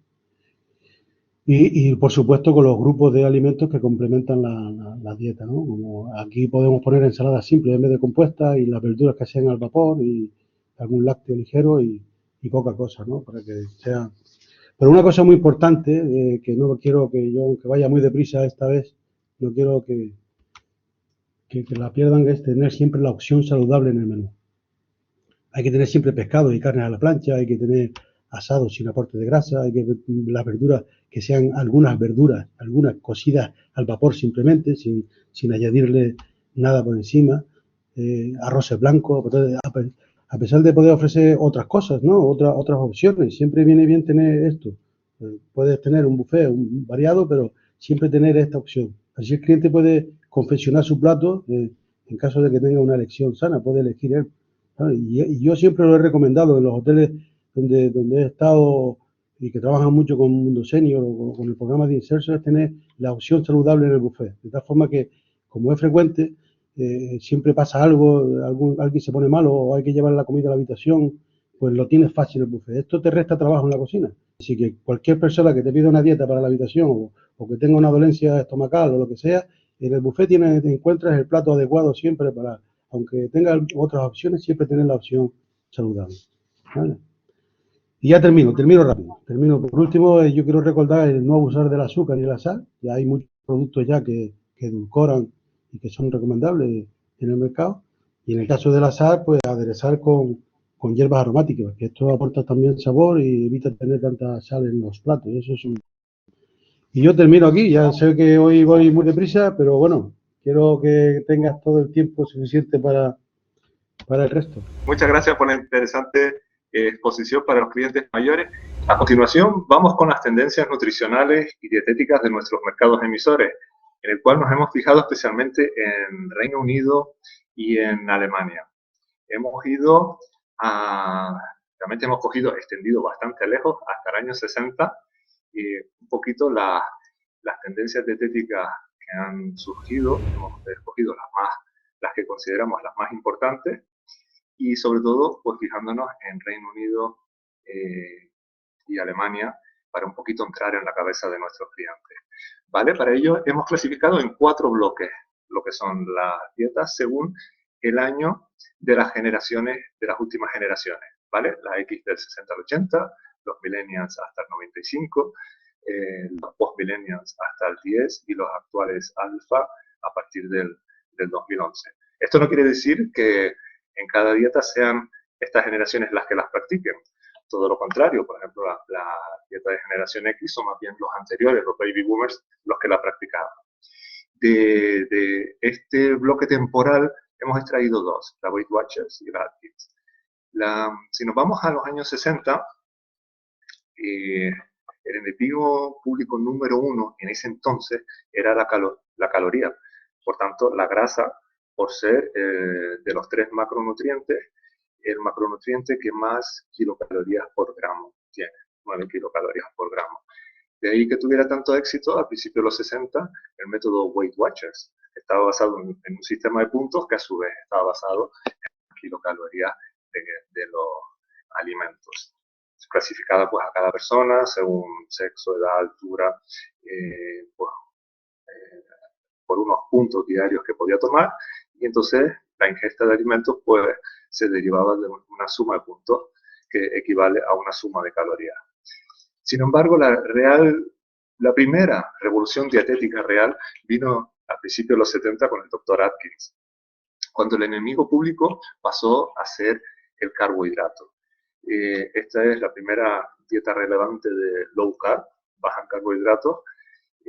Y por supuesto con los grupos de alimentos que complementan la dieta, ¿no? Como aquí podemos poner ensaladas simples en vez de compuestas y las verduras que sean al vapor y algún lácteo ligero y poca cosa, ¿no? Para que sea. Pero una cosa muy importante, que no quiero que yo, aunque vaya muy deprisa esta vez, no quiero que la pierdan, es tener siempre la opción saludable en el menú. Hay que tener siempre pescado y carnes a la plancha, hay que tener asados sin aporte de grasa, hay que las verduras que sean algunas cocidas al vapor simplemente, sin añadirle nada por encima, arroces blancos, a pesar de poder ofrecer otras cosas, ¿no? Otras opciones, siempre viene bien tener esto. Puedes tener un buffet variado, pero siempre tener esta opción. Así el cliente puede confeccionar su plato en caso de que tenga una elección sana, puede elegir él. Y yo siempre lo he recomendado en los hoteles donde he estado y que trabajan mucho con Mundo Senior o con el programa de inserción, es tener la opción saludable en el buffet. De tal forma que, como es frecuente, siempre pasa algo, alguien se pone malo o hay que llevar la comida a la habitación, pues lo tienes fácil el buffet. Esto te resta trabajo en la cocina. Así que cualquier persona que te pida una dieta para la habitación o que tenga una dolencia estomacal o lo que sea, en el buffet encuentras el plato adecuado siempre para, aunque tengas otras opciones, siempre tienes la opción saludable. ¿Vale? Y ya termino rápido. Por último, yo quiero recordar el no abusar del azúcar y la sal. Ya hay muchos productos ya que edulcoran y que son recomendables en el mercado. Y en el caso de la sal, pues aderezar con hierbas aromáticas, que esto aporta también sabor y evita tener tanta sal en los platos. Eso es un... Y yo termino aquí. Ya sé que hoy voy muy deprisa, pero bueno, quiero que tengas todo el tiempo suficiente para el resto. Muchas gracias por la interesante exposición para los clientes mayores. A continuación, vamos con las tendencias nutricionales y dietéticas de nuestros mercados emisores, en el cual nos hemos fijado especialmente en Reino Unido y en Alemania. Realmente hemos extendido bastante lejos, hasta el año 60, y un poquito las tendencias dietéticas que han surgido. Hemos escogido las que consideramos las más importantes, y sobre todo pues fijándonos en Reino Unido y Alemania para un poquito entrar en la cabeza de nuestros clientes. ¿Vale? Para ello hemos clasificado en 4 bloques lo que son las dietas según el año de las generaciones, de las últimas generaciones, ¿vale? La X del 60 al 80, los millennials hasta el 95, los post-millennials hasta el 10 y los actuales alfa a partir del 2011. Esto no quiere decir que en cada dieta sean estas generaciones las que las practiquen. Todo lo contrario, por ejemplo, la dieta de generación X son más bien los anteriores, los baby boomers, los que la practicaban. De este bloque temporal hemos extraído 2, la Weight Watchers y la Atkins. Si nos vamos a los años 60, el enemigo público número 1 en ese entonces era la caloría. Por tanto, la grasa, por ser de los 3 macronutrientes, el macronutriente que más kilocalorías por gramo tiene, 9 kilocalorías por gramo. De ahí que tuviera tanto éxito a principios de los 60 el método Weight Watchers, que estaba basado en un sistema de puntos que a su vez estaba basado en kilocalorías de los alimentos, clasificada pues a cada persona según sexo, edad, altura, por unos puntos diarios que podía tomar, y entonces la ingesta de alimentos pues se derivaba de una suma de puntos que equivale a una suma de calorías. Sin embargo, la primera revolución dietética real vino a principios de los 70 con el Dr. Atkins, cuando el enemigo público pasó a ser el carbohidrato. Esta es la primera dieta relevante de low carb, baja en carbohidratos,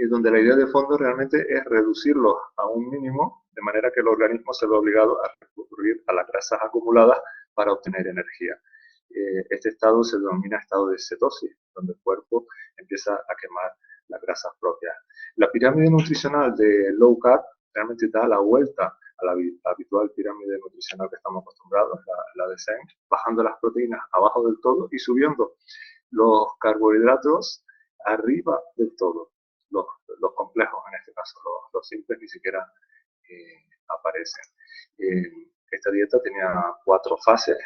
donde la idea de fondo realmente es reducirlos a un mínimo, de manera que el organismo se ve obligado a recurrir a las grasas acumuladas para obtener energía. Este estado se denomina estado de cetosis, donde el cuerpo empieza a quemar las grasas propias. La pirámide nutricional de low carb realmente da la vuelta a la habitual pirámide nutricional que estamos acostumbrados, la de Sen, bajando las proteínas abajo del todo y subiendo los carbohidratos arriba del todo. Los complejos, en este caso, los simples ni siquiera aparecen. Esta dieta tenía 4 fases,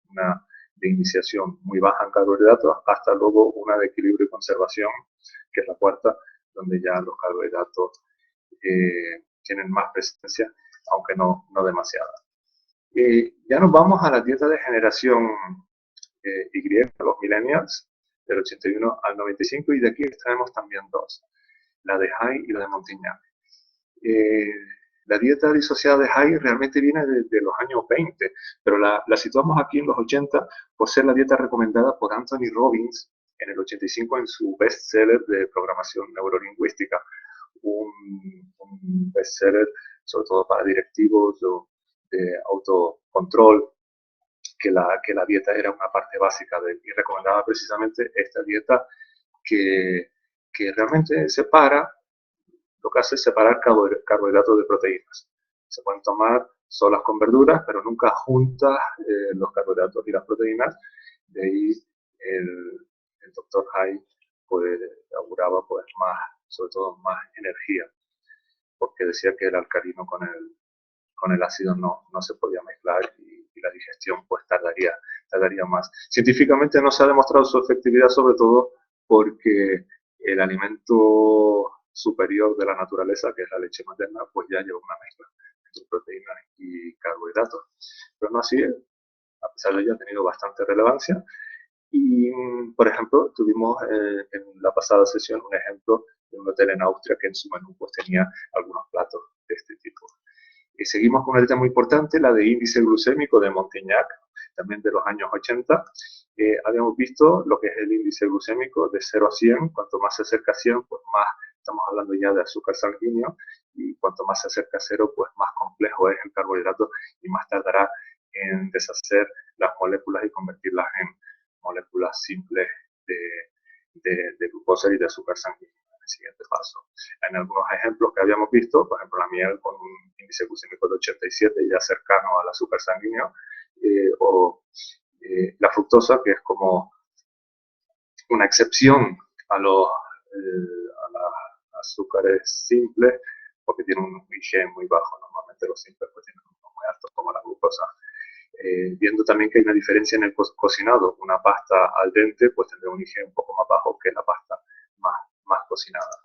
una de iniciación muy baja en carbohidratos, hasta luego una de equilibrio y conservación, que es la 4ª, donde ya los carbohidratos tienen más presencia, aunque no demasiada. Ya nos vamos a la dieta de generación Y, los millennials, del 81 al 95, y de aquí extraemos también 2, la de High y la de Montignac. La dieta disociada de High realmente viene de los años 20, pero la situamos aquí en los 80 por ser la dieta recomendada por Anthony Robbins en el 85 en su bestseller de programación neurolingüística, un bestseller sobre todo para directivos de autocontrol, que la dieta era una parte básica y recomendaba precisamente esta dieta que realmente separa, lo que hace es separar carbohidratos de proteínas. Se pueden tomar solas con verduras, pero nunca juntas los carbohidratos y las proteínas. De ahí el Dr. High pues auguraba pues sobre todo más energía, porque decía que el alcalino con el ácido no se podía mezclar y la digestión pues tardaría más. Científicamente no se ha demostrado su efectividad, sobre todo porque el alimento superior de la naturaleza, que es la leche materna, pues ya lleva una mezcla entre proteínas y carbohidratos. Pero no así, a pesar de ello, ha tenido bastante relevancia. Y, por ejemplo, tuvimos en la pasada sesión un ejemplo de un hotel en Austria que en su menú pues, tenía algunos platos de este tipo. Y seguimos con una dieta muy importante, la de índice glucémico de Montignac, también de los años 80. Habíamos visto lo que es el índice glucémico de 0 a 100. Cuanto más se acerca a 100, pues más estamos hablando ya de azúcar sanguíneo, y cuanto más se acerca a 0, pues más complejo es el carbohidrato y más tardará en deshacer las moléculas y convertirlas en moléculas simples de glucosa y de azúcar sanguíneo en el siguiente paso. En algunos ejemplos que habíamos visto, por ejemplo la miel con un índice glucémico de 87 ya cercano al azúcar sanguíneo, la fructosa, que es como una excepción a los azúcares simples, porque tiene un IG muy bajo. Normalmente los simples pues tienen uno muy alto, como la glucosa. Viendo también que hay una diferencia en el cocinado. Una pasta al dente pues tendrá un IG un poco más bajo que la pasta más cocinada.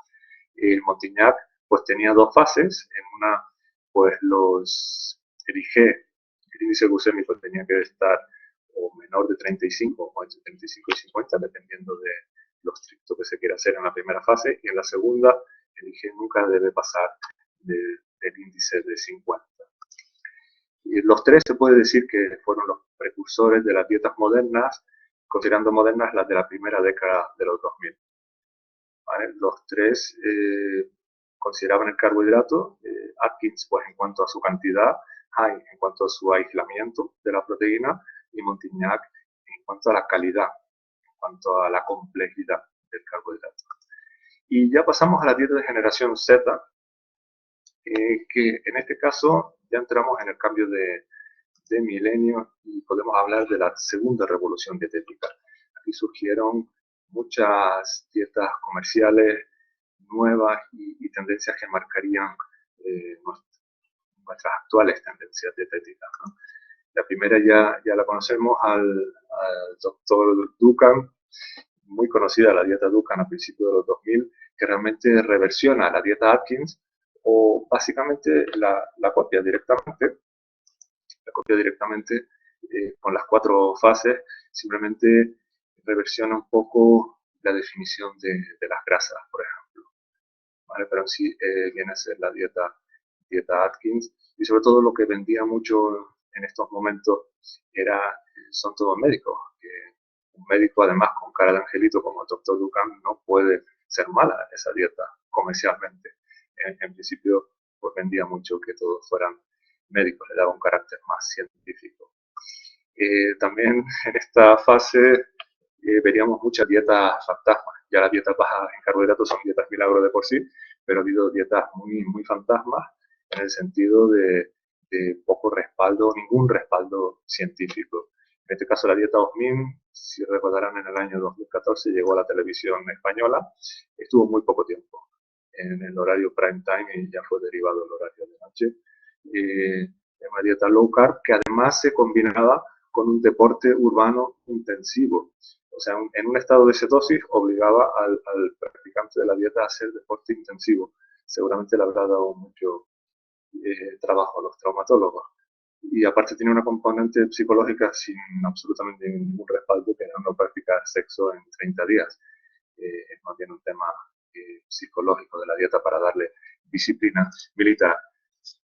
El Montignac pues tenía dos fases. En una pues el IG, el índice glucémico tenía que estar o menor de 35 o entre 35 y 50, dependiendo de lo estricto que se quiera hacer en la primera fase, y en la segunda el IG nunca debe pasar del índice de 50. Y los tres se puede decir que fueron los precursores de las dietas modernas, considerando modernas las de la primera década de los 2000. ¿Vale? Los tres consideraban el carbohidrato, Atkins pues en cuanto a su cantidad, Hay en cuanto a su aislamiento de la proteína y Montignac en cuanto a la calidad, en cuanto a la complejidad del carbohidrato. Y ya pasamos a la dieta de generación Z, que en este caso ya entramos en el cambio de milenio y podemos hablar de la segunda revolución dietética. Aquí surgieron muchas dietas comerciales nuevas y tendencias que marcarían nuestras actuales tendencias dietéticas, ¿no? La primera ya la conocemos al doctor Duncan, muy conocida la dieta Duncan a principios de los 2000, que realmente reversiona la dieta Atkins, o básicamente la copia directamente. Con las 4 fases, simplemente reversiona un poco la definición de las grasas, por ejemplo. ¿Vale? Pero en sí viene a ser la dieta Atkins, y sobre todo lo que vendía mucho en estos momentos son todos médicos. Un médico, además, con cara de angelito como el doctor Duncan, no puede ser mala esa dieta comercialmente. En principio, pues vendía mucho que todos fueran médicos, le daba un carácter más científico. También en esta fase veríamos muchas dietas fantasmas. Ya las dietas bajas en carbohidratos son dietas milagro de por sí, pero ha habido dietas muy, muy fantasmas en el sentido de poco respaldo, ningún respaldo científico. En este caso la dieta Osmin, si recordarán, en el año 2014 llegó a la televisión española, estuvo muy poco tiempo en el horario prime time y ya fue derivado el horario de noche. Es una dieta low carb que además se combinaba con un deporte urbano intensivo. O sea, en un estado de cetosis obligaba al practicante de la dieta a hacer deporte intensivo. Seguramente le habrá dado mucho trabajo a los traumatólogos. Y aparte tiene una componente psicológica sin absolutamente ningún respaldo, que era no practicar sexo en 30 días. Es más bien un tema psicológico de la dieta para darle disciplina militar.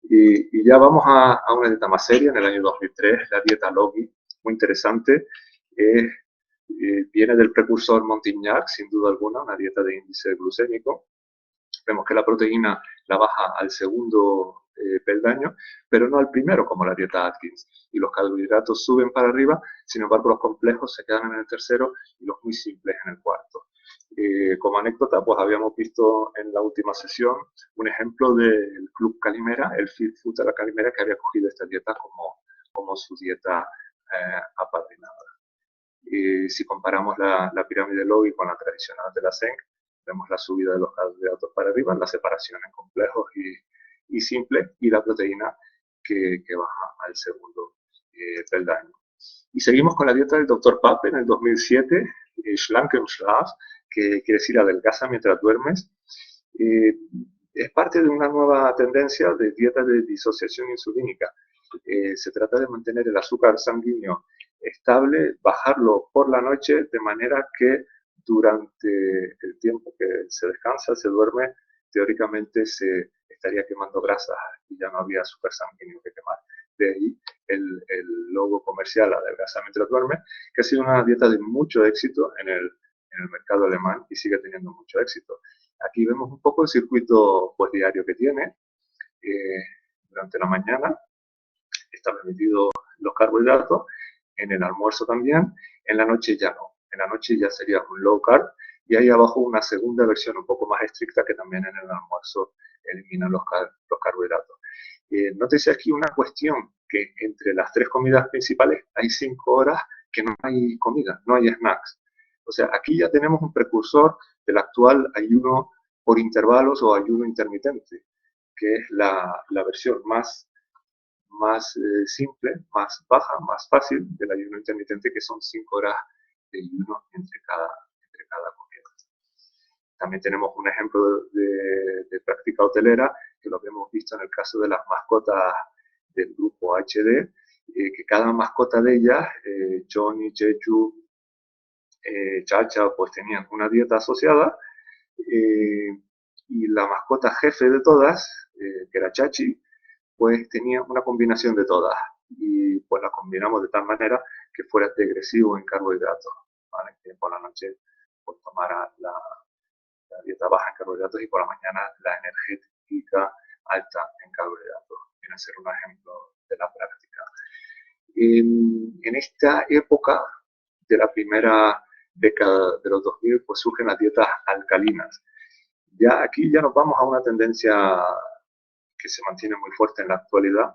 Y ya vamos a una dieta más seria. En el año 2003, la dieta Logi, muy interesante, viene del precursor Montignac, sin duda alguna, una dieta de índice glucémico. Vemos que la proteína la baja al segundo peldaño, pero no al primero, como la dieta Atkins. Y los carbohidratos suben para arriba, sin embargo los complejos se quedan en el tercero y los muy simples en el cuarto. Como anécdota, pues habíamos visto en la última sesión un ejemplo del Club Calimera, el Fit Food de la Calimera, que había cogido esta dieta como su dieta apadrinada. Si comparamos la pirámide Logi con la tradicional de la Senk, vemos la subida de los carbohidratos para arriba, la separación en complejos y simples, y la proteína que baja al segundo peldaño. Y seguimos con la dieta del Dr. Pape en el 2007, Schlank im Schlaf, que quiere decir adelgaza mientras duermes. Es parte de una nueva tendencia de dieta de disociación insulínica. Se trata de mantener el azúcar sanguíneo estable, bajarlo por la noche, de manera que durante el tiempo que se descansa, se duerme, teóricamente se estaría quemando grasas y ya no había azúcar sanguíneo que quemar. De ahí el logo comercial, adelgaza mientras duerme, que ha sido una dieta de mucho éxito en el mercado alemán y sigue teniendo mucho éxito. Aquí vemos un poco el circuito pues, diario que tiene. Durante la mañana está permitido los carbohidratos, en el almuerzo también, en la noche ya no. En la noche ya sería un low carb y ahí abajo una segunda versión un poco más estricta que también en el almuerzo elimina los carbohidratos. Nótese aquí una cuestión, que entre las 3 comidas principales hay 5 horas que no hay comida, no hay snacks. O sea, aquí ya tenemos un precursor del actual ayuno por intervalos o ayuno intermitente, que es la versión más simple, más baja, más fácil del ayuno intermitente, que son 5 horas de ayuno entre cada comida. También tenemos un ejemplo de práctica hotelera, que lo que hemos visto en el caso de las mascotas del grupo HD, que cada mascota de ellas, Johnny, Jeju, Chacha, pues tenían una dieta asociada, y la mascota jefe de todas, que era Chachi, pues tenía una combinación de todas, y pues la combinamos de tal manera que fuera degresivo en carbohidratos, ¿vale? Que por la noche pues tomara la dieta baja en carbohidratos y por la mañana la energética alta en carbohidratos. Viene a ser un ejemplo de la práctica. En esta época de la primera década de los 2000, pues surgen las dietas alcalinas. Ya aquí ya nos vamos a una tendencia que se mantiene muy fuerte en la actualidad.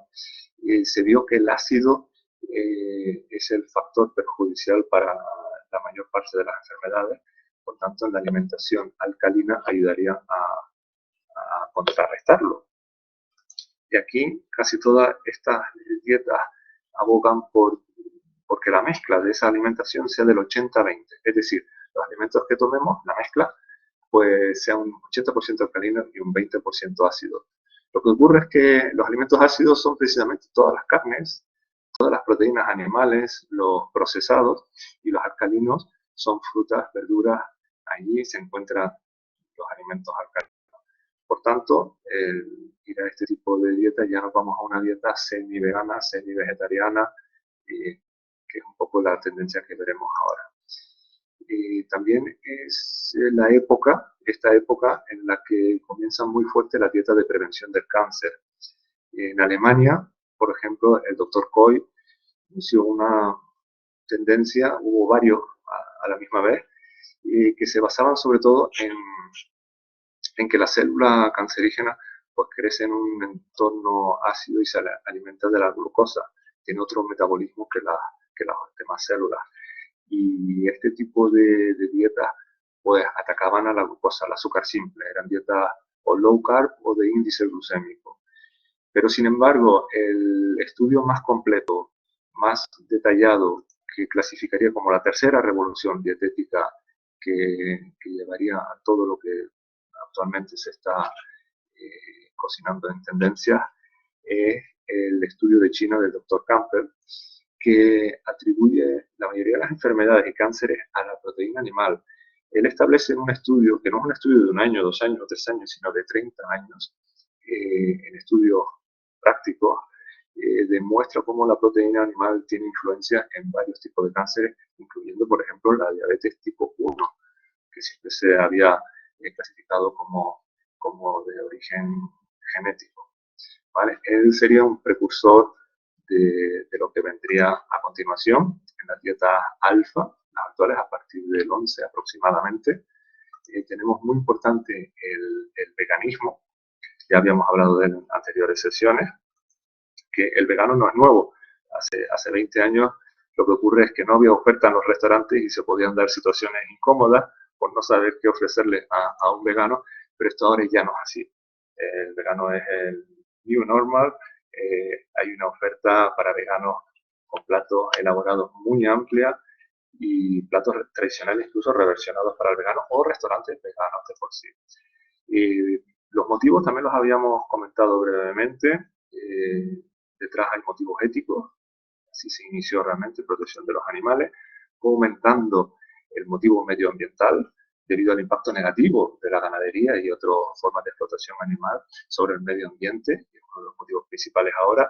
Se vio que el ácido es el factor perjudicial para la mayor parte de las enfermedades. Por tanto, la alimentación alcalina ayudaría a contrarrestarlo. Y aquí casi todas estas dietas abogan porque la mezcla de esa alimentación sea del 80-20. Es decir, los alimentos que tomemos, la mezcla, pues sea un 80% alcalino y un 20% ácido. Lo que ocurre es que los alimentos ácidos son precisamente todas las carnes, todas las proteínas animales, los procesados, y los alcalinos son frutas, verduras. Allí se encuentran los alimentos alcalinos. Por tanto, ir a este tipo de dieta ya nos vamos a una dieta semi-vegana, semi-vegetariana, que es un poco la tendencia que veremos ahora. También es esta época en la que comienza muy fuerte la dieta de prevención del cáncer. En Alemania, por ejemplo, el doctor Koy inició una tendencia, hubo varios a la misma vez, que se basaban sobre todo en que la célula cancerígena pues crece en un entorno ácido y se alimenta de la glucosa, tiene otro metabolismo que las demás células. Y este tipo de dietas pues atacaban a la glucosa, al azúcar simple, eran dietas o low carb o de índice glucémico. Pero sin embargo, el estudio más completo, más detallado, que clasificaría como la tercera revolución dietética que llevaría a todo lo que actualmente se está cocinando en tendencias, es el estudio de China del Dr. Campbell, que atribuye la mayoría de las enfermedades y cánceres a la proteína animal. Él establece en un estudio, que no es un estudio de 1 año, 2 años, 3 años, sino de 30 años, en estudios prácticos, demuestra cómo la proteína animal tiene influencia en varios tipos de cánceres, incluyendo, por ejemplo, la diabetes tipo 1, que siempre se había clasificado como de origen genético. ¿Vale? Él sería un precursor de lo que vendría a continuación en las dietas alfa, las actuales a partir del 11 aproximadamente. Tenemos muy importante el veganismo, ya habíamos hablado de él en anteriores sesiones, que el vegano no es nuevo. Hace 20 años lo que ocurre es que no había oferta en los restaurantes y se podían dar situaciones incómodas por no saber qué ofrecerle a un vegano, pero esto ahora ya no es así. El vegano es el new normal. Hay una oferta para veganos con platos elaborados muy amplia y platos tradicionales incluso reversionados para el vegano o restaurantes veganos de por sí. Los motivos también los habíamos comentado brevemente. Detrás hay motivos éticos, así se inició realmente, protección de los animales, aumentando el motivo medioambiental debido al impacto negativo de la ganadería y otras formas de explotación animal sobre el medio ambiente, que es uno de los motivos principales ahora,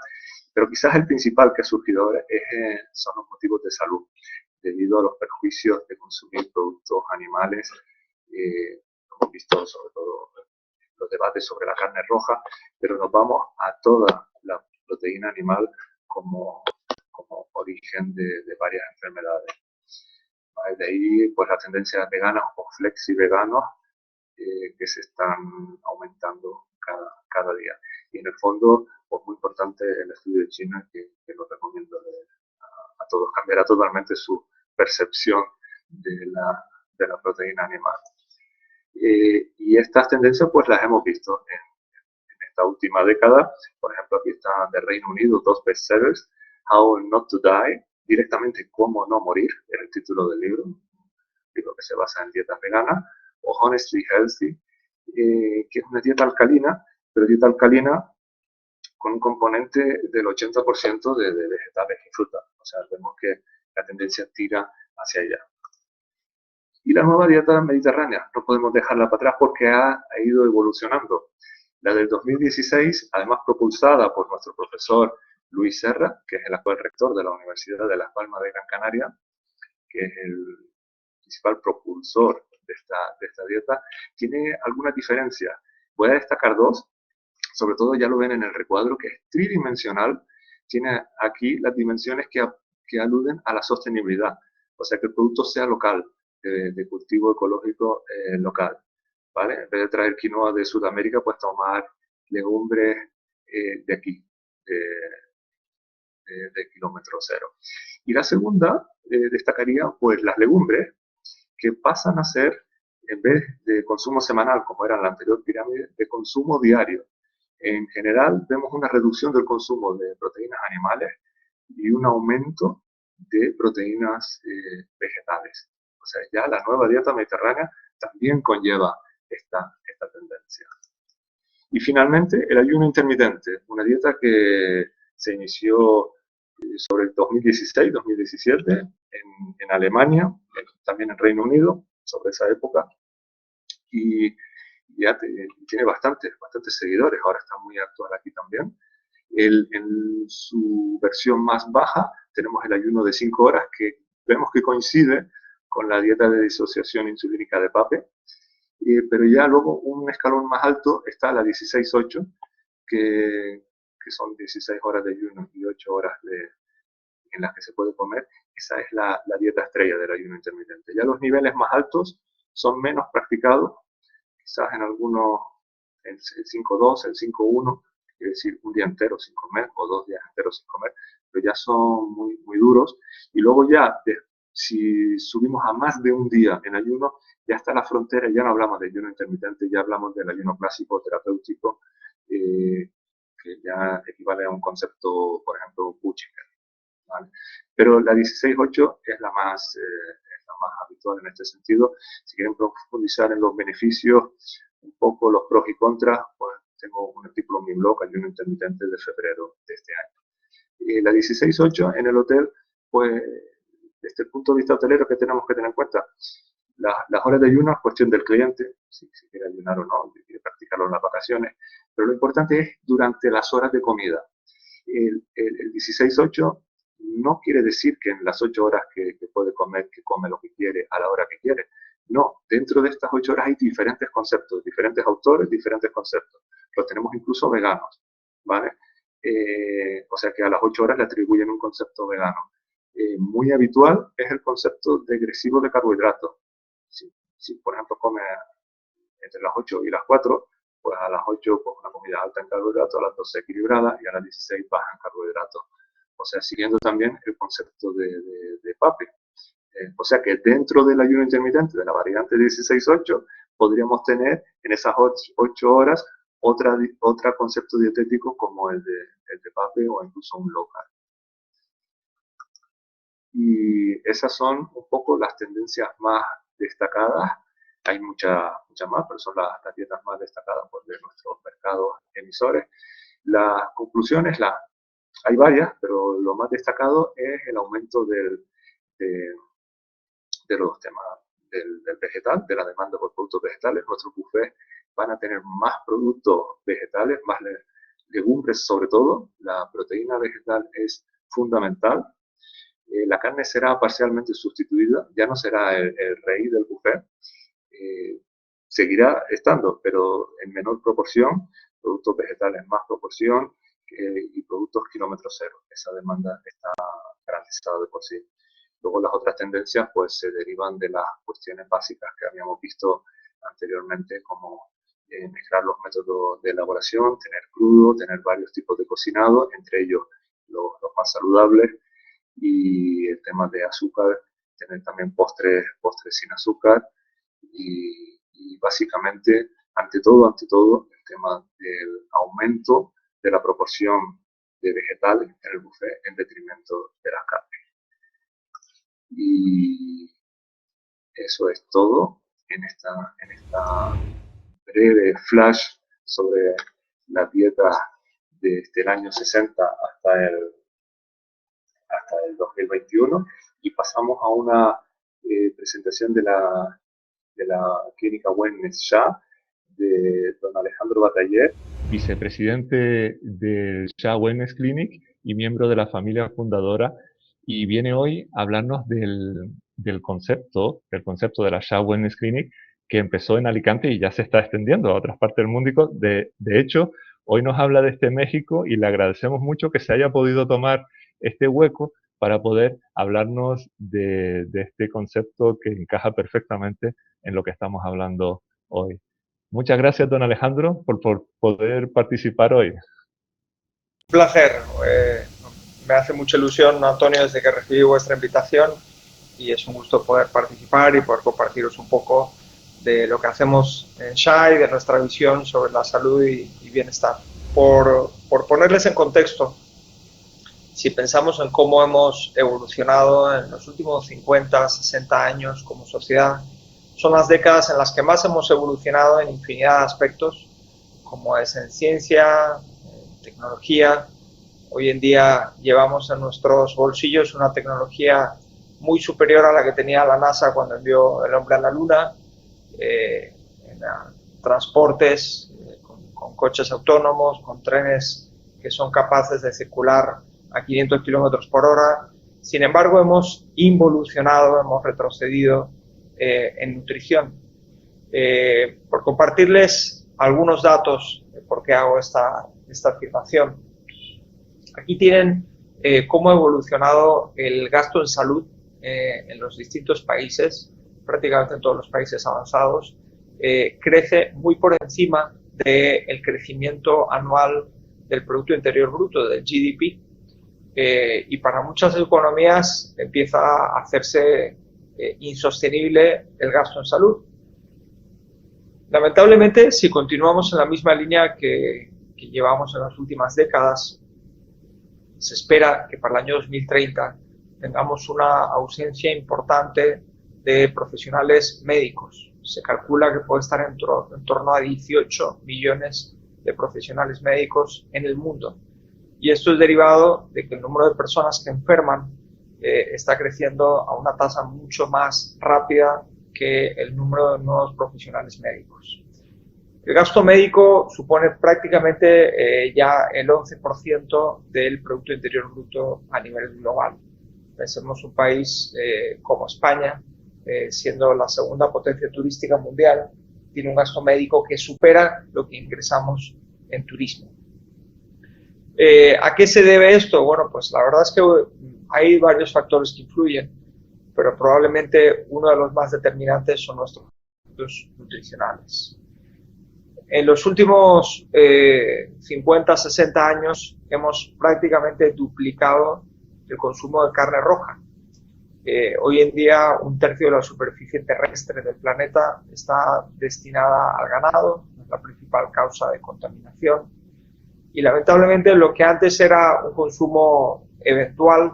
pero quizás el principal que ha surgido ahora son los motivos de salud, debido a los perjuicios de consumir productos animales. Hemos visto sobre todo los debates sobre la carne roja, pero nos vamos a toda la proteína animal como origen de varias enfermedades. De ahí, pues las tendencias veganas o flexi veganos que se están aumentando cada día. Y en el fondo, pues muy importante el estudio de China, que lo recomiendo a todos, cambiará totalmente su percepción de la proteína animal. Y estas tendencias pues las hemos visto en esta última década. Por ejemplo, aquí están de Reino Unido dos bestsellers: How Not to Die, directamente Cómo no morir, es el título del libro, un libro que se basa en dietas veganas, o Honestly Healthy, que es una dieta alcalina, pero dieta alcalina con un componente del 80% de vegetales y frutas. O sea, vemos que la tendencia tira hacia allá. Y la nueva dieta mediterránea, no podemos dejarla para atrás porque ha ido evolucionando. La del 2016, además propulsada por nuestro profesor Luis Serra, que es el actual rector de la Universidad de Las Palmas de Gran Canaria, que es el principal propulsor de esta dieta, tiene algunas diferencias. Voy a destacar dos, sobre todo ya lo ven en el recuadro, que es tridimensional. Tiene aquí las dimensiones que aluden a la sostenibilidad, o sea, que el producto sea local, de cultivo ecológico local, ¿vale? En vez de traer quinoa de Sudamérica, pues tomar legumbres de aquí, de kilómetro cero. Y la segunda, destacaría pues las legumbres, que pasan a ser, en vez de consumo semanal, como era en la anterior pirámide, de consumo diario. En general, vemos una reducción del consumo de proteínas animales y un aumento de proteínas vegetales. O sea, ya la nueva dieta mediterránea también conlleva esta tendencia. Y finalmente, el ayuno intermitente, una dieta que se inició sobre el 2016-2017 en Alemania, también en Reino Unido, sobre esa época, y ya tiene bastantes seguidores, ahora está muy actual aquí también. En su versión más baja tenemos el ayuno de 5 horas, que vemos que coincide con la dieta de disociación insulínica de Pape, pero ya luego un escalón más alto está la 16-8, que son 16 horas de ayuno y 8 horas en las que se puede comer. Esa es la dieta estrella del ayuno intermitente. Ya los niveles más altos son menos practicados, quizás en algunos el 5-2, el 5-1, quiere decir un día entero sin comer o 2 días enteros sin comer, pero ya son muy, muy duros. Y luego ya, si subimos a más de un día en ayuno, ya está la frontera, ya no hablamos de ayuno intermitente, ya hablamos del ayuno clásico terapéutico, que ya equivale a un concepto, por ejemplo, Buchinger, ¿vale? Pero la 16-8 es la más habitual en este sentido. Si quieren profundizar en los beneficios, un poco los pros y contras, pues tengo un artículo en mi blog, Ayuno Intermitente, de febrero de este año. La 16-8 en el hotel, pues desde el punto de vista hotelero, ¿qué tenemos que tener en cuenta? Las horas de ayuno es cuestión del cliente, si quiere ayunar o no, si quiere practicarlo en las vacaciones, pero lo importante es durante las horas de comida. El 16-8 no quiere decir que en las 8 horas que puede comer, que come lo que quiere, a la hora que quiere. No, dentro de estas 8 horas hay diferentes conceptos, diferentes autores, diferentes conceptos. Los tenemos incluso veganos, ¿vale? O sea que a las 8 horas le atribuyen un concepto vegano. Muy habitual es el concepto degresivo de carbohidratos. Si por ejemplo come entre las 8 y las 4, pues a las 8 pues una comida alta en carbohidratos, a las 12 equilibrada y a las 16 baja en carbohidratos. O sea, siguiendo también el concepto de Pape. O sea que dentro del ayuno intermitente, de la variante 16-8, podríamos tener en esas 8 horas otra concepto dietético como el de Pape o incluso un low carb. Y esas son un poco las tendencias más destacadas Hay muchas más, pero son las dietas más destacadas de nuestros mercados emisores. Las conclusiones, hay varias, pero lo más destacado es el aumento de los temas del vegetal, de la demanda por productos vegetales. Nuestros buffets van a tener más productos vegetales, más legumbres sobre todo. La proteína vegetal es fundamental. La carne será parcialmente sustituida, ya no será el rey del buffet. Seguirá estando, pero en menor proporción, productos vegetales en más proporción y productos kilómetro cero. Esa demanda está garantizada de por sí. Luego las otras tendencias pues se derivan de las cuestiones básicas que habíamos visto anteriormente, como mezclar los métodos de elaboración, tener crudo, tener varios tipos de cocinado, entre ellos los más saludables, y el tema de azúcar, tener también postres sin azúcar, y básicamente, ante todo, el tema del aumento de la proporción de vegetales en el buffet en detrimento de las carnes. Y eso es todo en esta breve flash sobre la dieta desde el año 60 hasta el 2021, y pasamos a una presentación de la clínica Wellness SHA de don Alejandro Bataller, vicepresidente del SHA Wellness Clinic y miembro de la familia fundadora, y viene hoy a hablarnos del concepto de la SHA Wellness Clinic, que empezó en Alicante y ya se está extendiendo a otras partes del mundo. De hecho, hoy nos habla desde México y le agradecemos mucho que se haya podido tomar este hueco para poder hablarnos de este concepto que encaja perfectamente en lo que estamos hablando hoy. Muchas gracias, don Alejandro, por poder participar hoy. Un placer. Me hace mucha ilusión, Antonio, desde que recibí vuestra invitación, y es un gusto poder participar y poder compartiros un poco de lo que hacemos en SHA y de nuestra visión sobre la salud y bienestar. Por ponerles en contexto, si pensamos en cómo hemos evolucionado en los últimos 50, 60 años como sociedad, son las décadas en las que más hemos evolucionado en infinidad de aspectos, como es en ciencia, en tecnología. Hoy en día llevamos en nuestros bolsillos una tecnología muy superior a la que tenía la NASA cuando envió el hombre a la Luna, en transportes, con coches autónomos, con trenes que son capaces de circular a 500 kilómetros por hora. Sin embargo, hemos involucionado, hemos retrocedido en nutrición. Por compartirles algunos datos de por qué hago esta afirmación. Aquí tienen cómo ha evolucionado el gasto en salud en los distintos países, prácticamente en todos los países avanzados. Crece muy por encima del crecimiento anual del Producto Interior Bruto, del GDP, y para muchas economías empieza a hacerse insostenible el gasto en salud. Lamentablemente, si continuamos en la misma línea que llevamos en las últimas décadas, se espera que para el año 2030 tengamos una ausencia importante de profesionales médicos. Se calcula que puede estar en torno a 18 millones de profesionales médicos en el mundo. Y esto es derivado de que el número de personas que enferman está creciendo a una tasa mucho más rápida que el número de nuevos profesionales médicos. El gasto médico supone prácticamente ya el 11% del Producto Interior Bruto a nivel global. Pensemos un país como España, siendo la segunda potencia turística mundial, tiene un gasto médico que supera lo que ingresamos en turismo. ¿A qué se debe esto? Bueno, pues la verdad es que hay varios factores que influyen, pero probablemente uno de los más determinantes son nuestros hábitos nutricionales. En los últimos 50, 60 años hemos prácticamente duplicado el consumo de carne roja. Hoy en día un tercio de la superficie terrestre del planeta está destinada al ganado, es la principal causa de contaminación. Y lamentablemente lo que antes era un consumo eventual,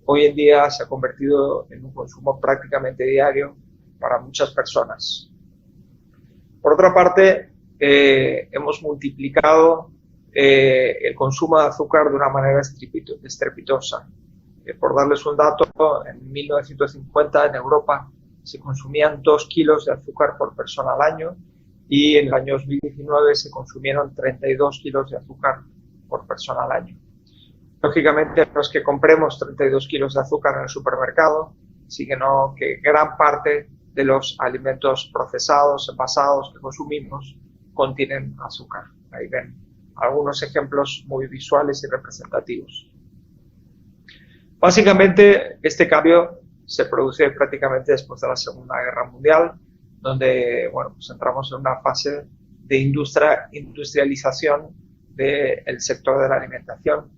hoy en día se ha convertido en un consumo prácticamente diario para muchas personas. Por otra parte, hemos multiplicado el consumo de azúcar de una manera estrepitosa. Por darles un dato, en 1950 en Europa se consumían 2 kilos de azúcar por persona al año y en el año 2019 se consumieron 32 kilos de azúcar por persona al año. Lógicamente no es que compremos 32 kilos de azúcar en el supermercado, sino que gran parte de los alimentos procesados, envasados que consumimos contienen azúcar. Ahí ven algunos ejemplos muy visuales y representativos. Básicamente, este cambio se produce prácticamente después de la Segunda Guerra Mundial, donde pues entramos en una fase de industrialización del sector de la alimentación,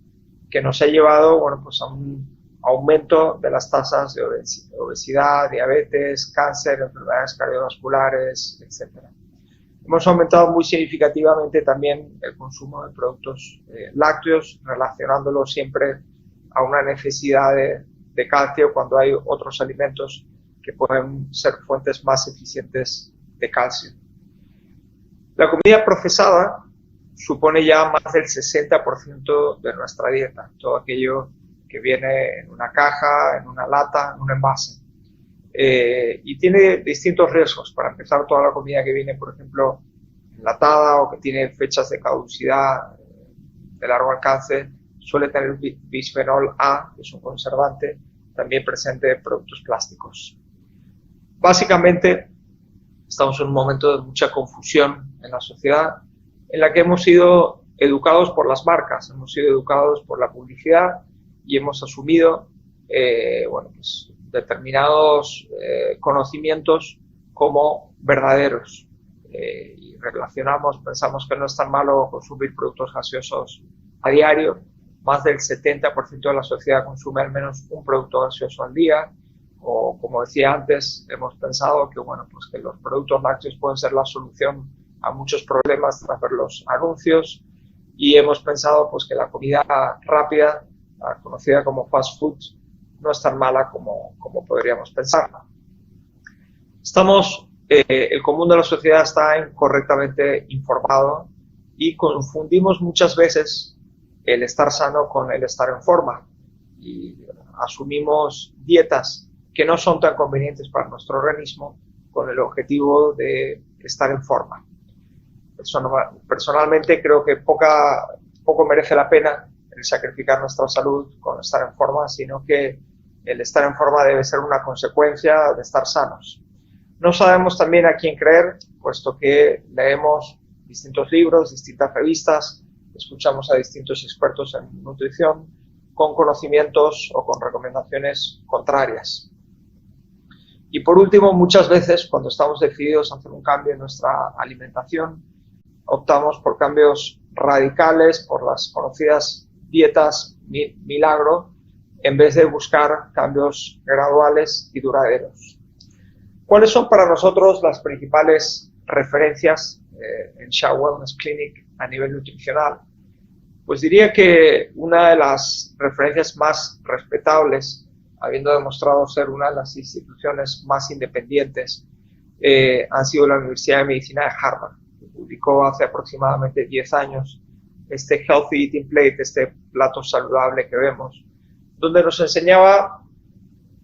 que nos ha llevado pues a un aumento de las tasas de obesidad, diabetes, cáncer, enfermedades cardiovasculares, etc. Hemos aumentado muy significativamente también el consumo de productos lácteos, relacionándolo siempre a una necesidad de calcio cuando hay otros alimentos que pueden ser fuentes más eficientes de calcio. La comida procesada supone ya más del 60% de nuestra dieta, todo aquello que viene en una caja, en una lata, en un envase. Y tiene distintos riesgos. Para empezar, toda la comida que viene, por ejemplo, enlatada o que tiene fechas de caducidad de largo alcance, suele tener bisfenol A, que es un conservante, también presente en productos plásticos. Básicamente, estamos en un momento de mucha confusión en la sociedad, en la que hemos sido educados por las marcas, hemos sido educados por la publicidad y hemos asumido pues determinados conocimientos como verdaderos. Y pensamos que no es tan malo consumir productos gaseosos a diario. Más del 70% de la sociedad consume al menos un producto gaseoso al día. O, como decía antes, hemos pensado que, pues que los productos lácteos pueden ser la solución a muchos problemas tras ver los anuncios. Y hemos pensado pues que la comida rápida, conocida como fast food, no es tan mala como podríamos pensar. El común de la sociedad está incorrectamente informado y confundimos muchas veces el estar sano con el estar en forma. Y asumimos dietas que no son tan convenientes para nuestro organismo con el objetivo de estar en forma. Personalmente creo que poco merece la pena el sacrificar nuestra salud con estar en forma, sino que el estar en forma debe ser una consecuencia de estar sanos. No sabemos también a quién creer, puesto que leemos distintos libros, distintas revistas, escuchamos a distintos expertos en nutrición con conocimientos o con recomendaciones contrarias. Y por último, muchas veces cuando estamos decididos a hacer un cambio en nuestra alimentación, optamos por cambios radicales, por las conocidas dietas milagro, en vez de buscar cambios graduales y duraderos. ¿Cuáles son para nosotros las principales referencias en SHA Wellness Clinic a nivel nutricional? Pues diría que una de las referencias más respetables, habiendo demostrado ser una de las instituciones más independientes, han sido la Universidad de Medicina de Harvard, que publicó hace aproximadamente 10 años este Healthy Eating Plate, este plato saludable que vemos, donde nos enseñaba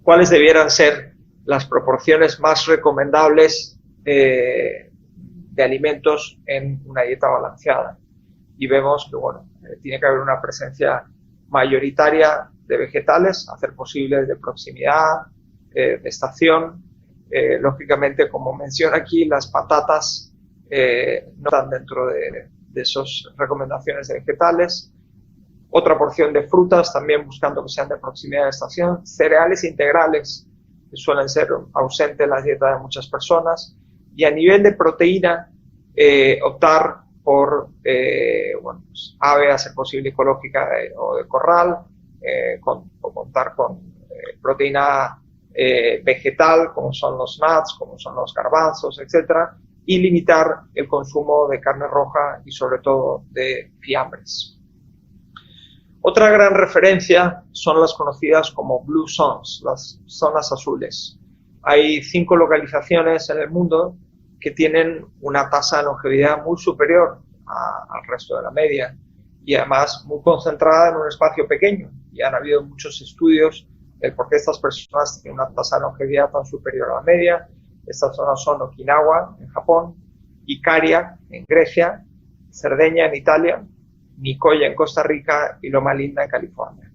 cuáles debieran ser las proporciones más recomendables de alimentos en una dieta balanceada. Y vemos que tiene que haber una presencia mayoritaria de vegetales, hacer posible de proximidad, de estación. Lógicamente, como menciona aquí, las patatas no están dentro de esas recomendaciones de vegetales. Otra porción de frutas, también buscando que sean de proximidad de estación. Cereales integrales, que suelen ser ausentes en la dieta de muchas personas. Y a nivel de proteína, optar por ave, a ser posible ecológica o de corral, o contar con proteína vegetal, como son los nuts, como son los garbanzos, etc. Y limitar el consumo de carne roja y sobre todo de fiambres. Otra gran referencia son las conocidas como Blue Zones, las zonas azules. Hay 5 localizaciones en el mundo que tienen una tasa de longevidad muy superior al resto de la media y además muy concentrada en un espacio pequeño. Y han habido muchos estudios de por qué estas personas tienen una tasa de longevidad tan superior a la media. Estas zonas son Okinawa, en Japón, Ikaria, en Grecia, Cerdeña, en Italia, Nicoya, en Costa Rica y Loma Linda, en California.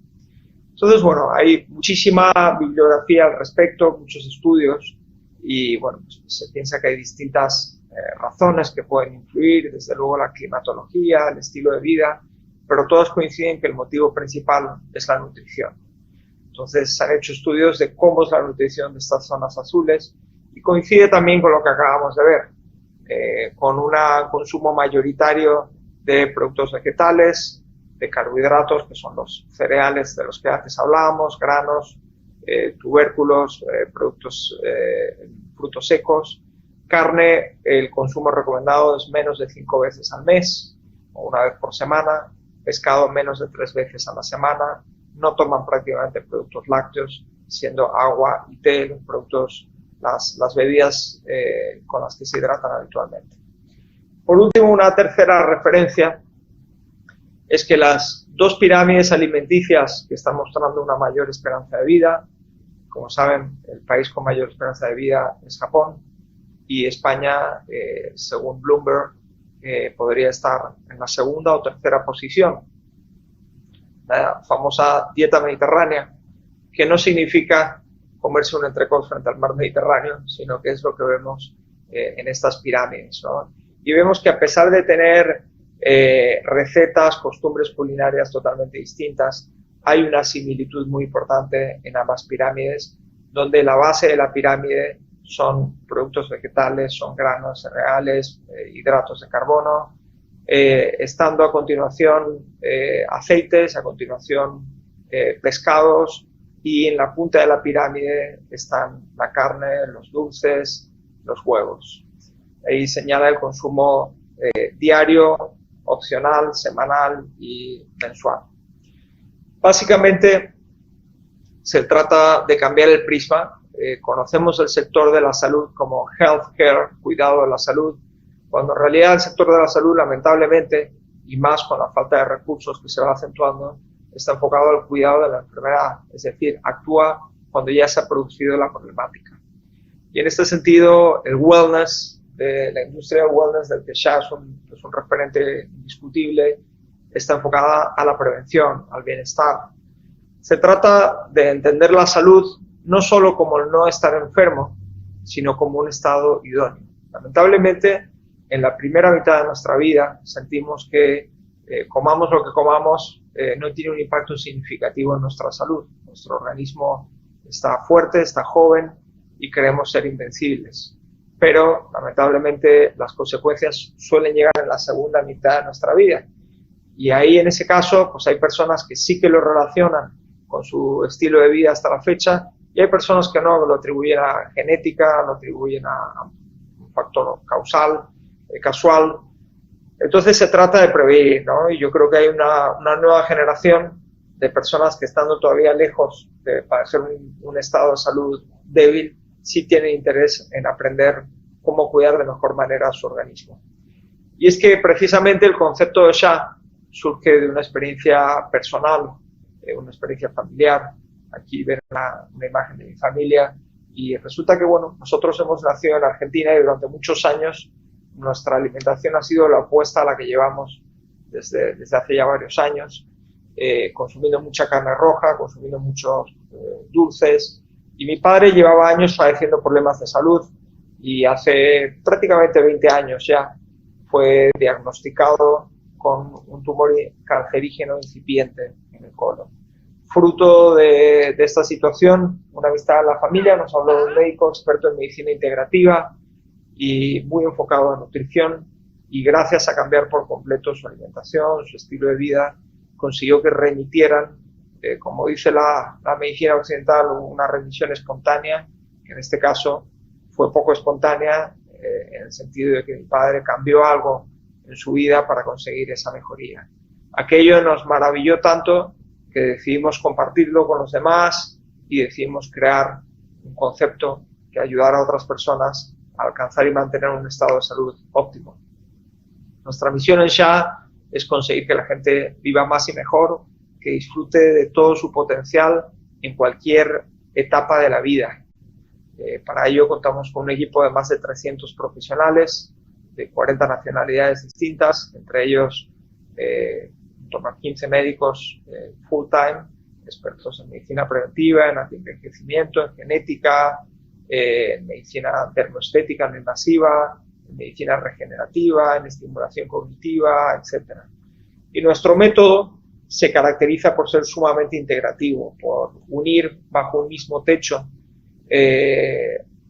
Entonces, bueno, hay muchísima bibliografía al respecto, muchos estudios y, bueno, pues se piensa que hay distintas razones que pueden influir, desde luego la climatología, el estilo de vida, pero todas coinciden que el motivo principal es la nutrición. Entonces, se han hecho estudios de cómo es la nutrición de estas zonas azules y coincide también con lo que acabamos de ver, con un consumo mayoritario de productos vegetales, de carbohidratos, que son los cereales de los que antes hablábamos, granos, tubérculos, frutos secos. Carne, el consumo recomendado es menos de 5 veces al mes o una vez por semana. Pescado, menos de 3 veces a la semana. No toman prácticamente productos lácteos, siendo agua y té los productos, las bebidas con las que se hidratan habitualmente. Por último, una tercera referencia es que las 2 pirámides alimenticias que están mostrando una mayor esperanza de vida, como saben, el país con mayor esperanza de vida es Japón y España, según Bloomberg, podría estar en la segunda o tercera posición. La famosa dieta mediterránea, que no significa comerse un entrecot frente al mar Mediterráneo, sino que es lo que vemos en estas pirámides, ¿no? Y vemos que a pesar de tener recetas, costumbres culinarias totalmente distintas, hay una similitud muy importante en ambas pirámides, donde la base de la pirámide son productos vegetales, son granos, cereales, hidratos de carbono, estando a continuación aceites, a continuación pescados, y en la punta de la pirámide están la carne, los dulces, los huevos. Ahí señala el consumo diario, opcional, semanal y mensual. Básicamente se trata de cambiar el prisma. Conocemos el sector de la salud como healthcare, cuidado de la salud, cuando en realidad el sector de la salud, lamentablemente, y más con la falta de recursos que se va acentuando, está enfocado al cuidado de la enfermedad, es decir, actúa cuando ya se ha producido la problemática. Y en este sentido, el wellness, la industria del wellness, del que SHA es un referente indiscutible, está enfocada a la prevención, al bienestar. Se trata de entender la salud no solo como el no estar enfermo, sino como un estado idóneo. Lamentablemente, en la primera mitad de nuestra vida sentimos que comamos lo que comamos no tiene un impacto significativo en nuestra salud. Nuestro organismo está fuerte, está joven y creemos ser invencibles. Pero, lamentablemente, las consecuencias suelen llegar en la segunda mitad de nuestra vida. Y ahí, en ese caso, pues hay personas que sí que lo relacionan con su estilo de vida hasta la fecha y hay personas que no, lo atribuyen a genética, lo atribuyen a un factor causal, casual. Entonces se trata de prevenir, ¿no? Y yo creo que hay una nueva generación de personas que, estando todavía lejos de padecer un estado de salud débil, sí tienen interés en aprender cómo cuidar de mejor manera su organismo. Y es que precisamente el concepto de SHA surge de una experiencia personal, una experiencia familiar. Aquí ven una imagen de mi familia y resulta que, bueno, nosotros hemos nacido en Argentina y durante muchos años nuestra alimentación ha sido la opuesta a la que llevamos desde hace ya varios años, consumiendo mucha carne roja, consumiendo muchos dulces, y mi padre llevaba años padeciendo problemas de salud y hace prácticamente 20 años ya fue diagnosticado con un tumor cancerígeno incipiente en el colon. Fruto de esta situación, una amistad de la familia nos habló de un médico experto en medicina integrativa y muy enfocado en nutrición, y gracias a cambiar por completo su alimentación, su estilo de vida, consiguió que remitieran, como dice la medicina occidental, una remisión espontánea, que en este caso fue poco espontánea, en el sentido de que mi padre cambió algo en su vida para conseguir esa mejoría. Aquello nos maravilló tanto que decidimos compartirlo con los demás y decidimos crear un concepto que ayudara a otras personas alcanzar y mantener un estado de salud óptimo. Nuestra misión en SHA es conseguir que la gente viva más y mejor, que disfrute de todo su potencial en cualquier etapa de la vida. Para ello contamos con un equipo de más de 300 profesionales de 40 nacionalidades distintas, entre ellos en torno a 15 médicos full-time, expertos en medicina preventiva, en antienvejecimiento, en genética, en medicina termoestética no invasiva, en medicina regenerativa, en estimulación cognitiva, etc. Y nuestro método se caracteriza por ser sumamente integrativo, por unir bajo un mismo techo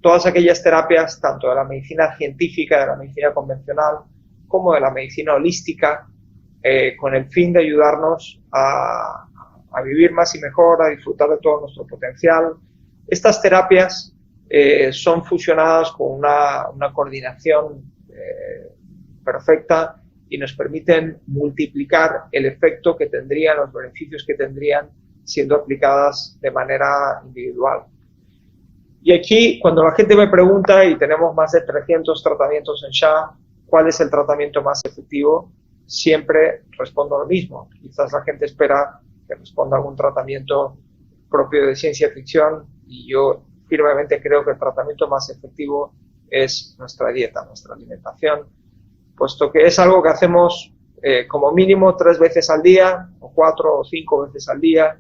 todas aquellas terapias, tanto de la medicina científica, de la medicina convencional, como de la medicina holística, con el fin de ayudarnos a vivir más y mejor, a disfrutar de todo nuestro potencial. Estas terapias son fusionadas con una coordinación perfecta y nos permiten multiplicar el efecto que tendrían, los beneficios que tendrían siendo aplicadas de manera individual. Y aquí, cuando la gente me pregunta, y tenemos más de 300 tratamientos en SHA, ¿cuál es el tratamiento más efectivo? Siempre respondo lo mismo. Quizás la gente espera que responda a algún tratamiento propio de ciencia ficción, y yo firmemente creo que el tratamiento más efectivo es nuestra dieta, nuestra alimentación, puesto que es algo que hacemos como mínimo 3 veces al día, o 4 o 5 veces al día,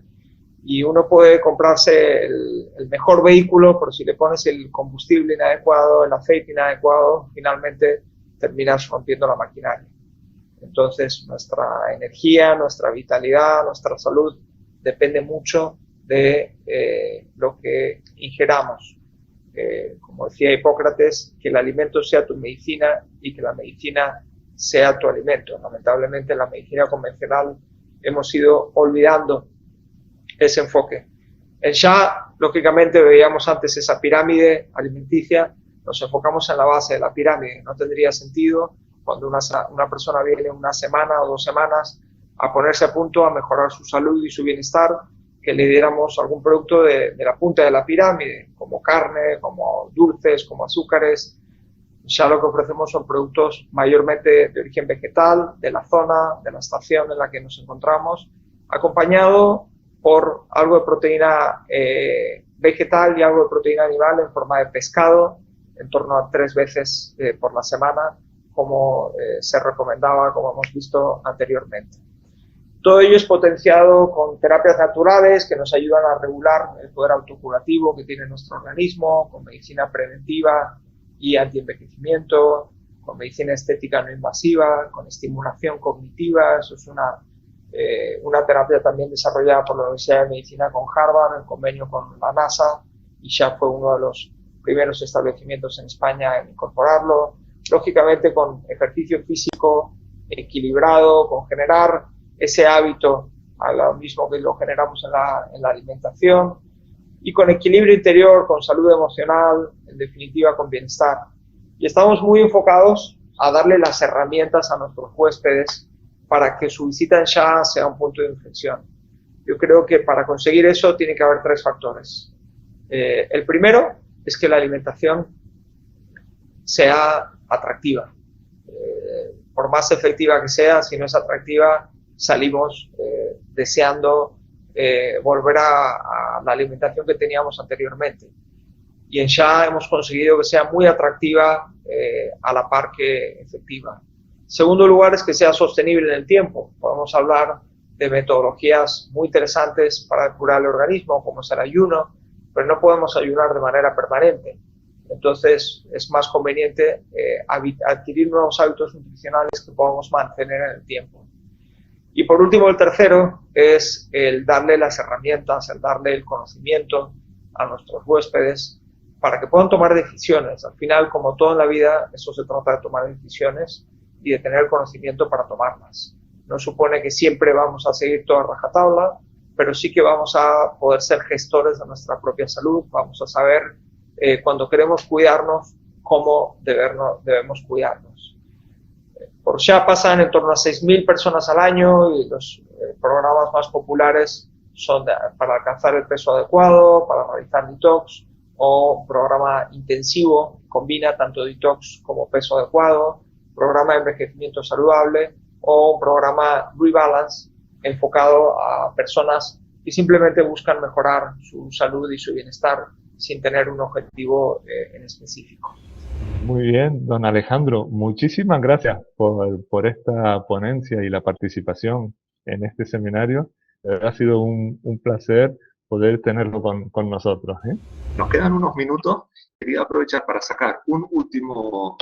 y uno puede comprarse el mejor vehículo, pero si le pones el combustible inadecuado, el aceite inadecuado, finalmente terminas rompiendo la maquinaria. Entonces, nuestra energía, nuestra vitalidad, nuestra salud depende mucho de lo que ingeramos. Como decía Hipócrates, que el alimento sea tu medicina y que la medicina sea tu alimento. Lamentablemente, en la medicina convencional hemos ido olvidando ese enfoque. En SHA, lógicamente, veíamos antes esa pirámide alimenticia, nos enfocamos en la base de la pirámide. No tendría sentido cuando una persona viene una semana o 2 semanas a ponerse a punto, a mejorar su salud y su bienestar, que le diéramos algún producto de la punta de la pirámide, como carne, como dulces, como azúcares. Ya lo que ofrecemos son productos mayormente de origen vegetal, de la zona, de la estación en la que nos encontramos, acompañado por algo de proteína vegetal y algo de proteína animal en forma de pescado, en torno a 3 veces por la semana, como se recomendaba, como hemos visto anteriormente. Todo ello es potenciado con terapias naturales que nos ayudan a regular el poder autocurativo que tiene nuestro organismo, con medicina preventiva y antienvejecimiento, con medicina estética no invasiva, con estimulación cognitiva. Eso es una terapia también desarrollada por la Universidad de Medicina con Harvard, en convenio con la NASA, y ya fue uno de los primeros establecimientos en España en incorporarlo. Lógicamente con ejercicio físico equilibrado, con generar ese hábito a lo mismo que lo generamos en la alimentación, y con equilibrio interior, con salud emocional, en definitiva con bienestar. Y estamos muy enfocados a darle las herramientas a nuestros huéspedes para que su visita en SHA sea un punto de inflexión. Yo creo que para conseguir eso tiene que haber 3 factores. El primero es que la alimentación sea atractiva. Por más efectiva que sea, si no es atractiva, salimos deseando volver a la alimentación que teníamos anteriormente. Y en SHA hemos conseguido que sea muy atractiva a la par que efectiva. Segundo lugar es que sea sostenible en el tiempo. Podemos hablar de metodologías muy interesantes para curar el organismo, como es el ayuno, pero no podemos ayunar de manera permanente. Entonces es más conveniente adquirir nuevos hábitos nutricionales que podamos mantener en el tiempo. Y por último, el tercero es el darle las herramientas, el darle el conocimiento a nuestros huéspedes para que puedan tomar decisiones. Al final, como todo en la vida, eso se trata de tomar decisiones y de tener el conocimiento para tomarlas. No supone que siempre vamos a seguir toda rajatabla, pero sí que vamos a poder ser gestores de nuestra propia salud, vamos a saber cuando queremos cuidarnos, cómo debemos cuidarnos. Por SHA pasan en torno a 6.000 personas al año y los programas más populares son para alcanzar el peso adecuado, para realizar detox o un programa intensivo, combina tanto detox como peso adecuado, programa de envejecimiento saludable o un programa rebalance enfocado a personas que simplemente buscan mejorar su salud y su bienestar sin tener un objetivo en específico. Muy bien, don Alejandro, muchísimas gracias por esta ponencia y la participación en este seminario. Ha sido un placer poder tenerlo con nosotros, ¿eh? Nos quedan unos minutos. Quería aprovechar para sacar un último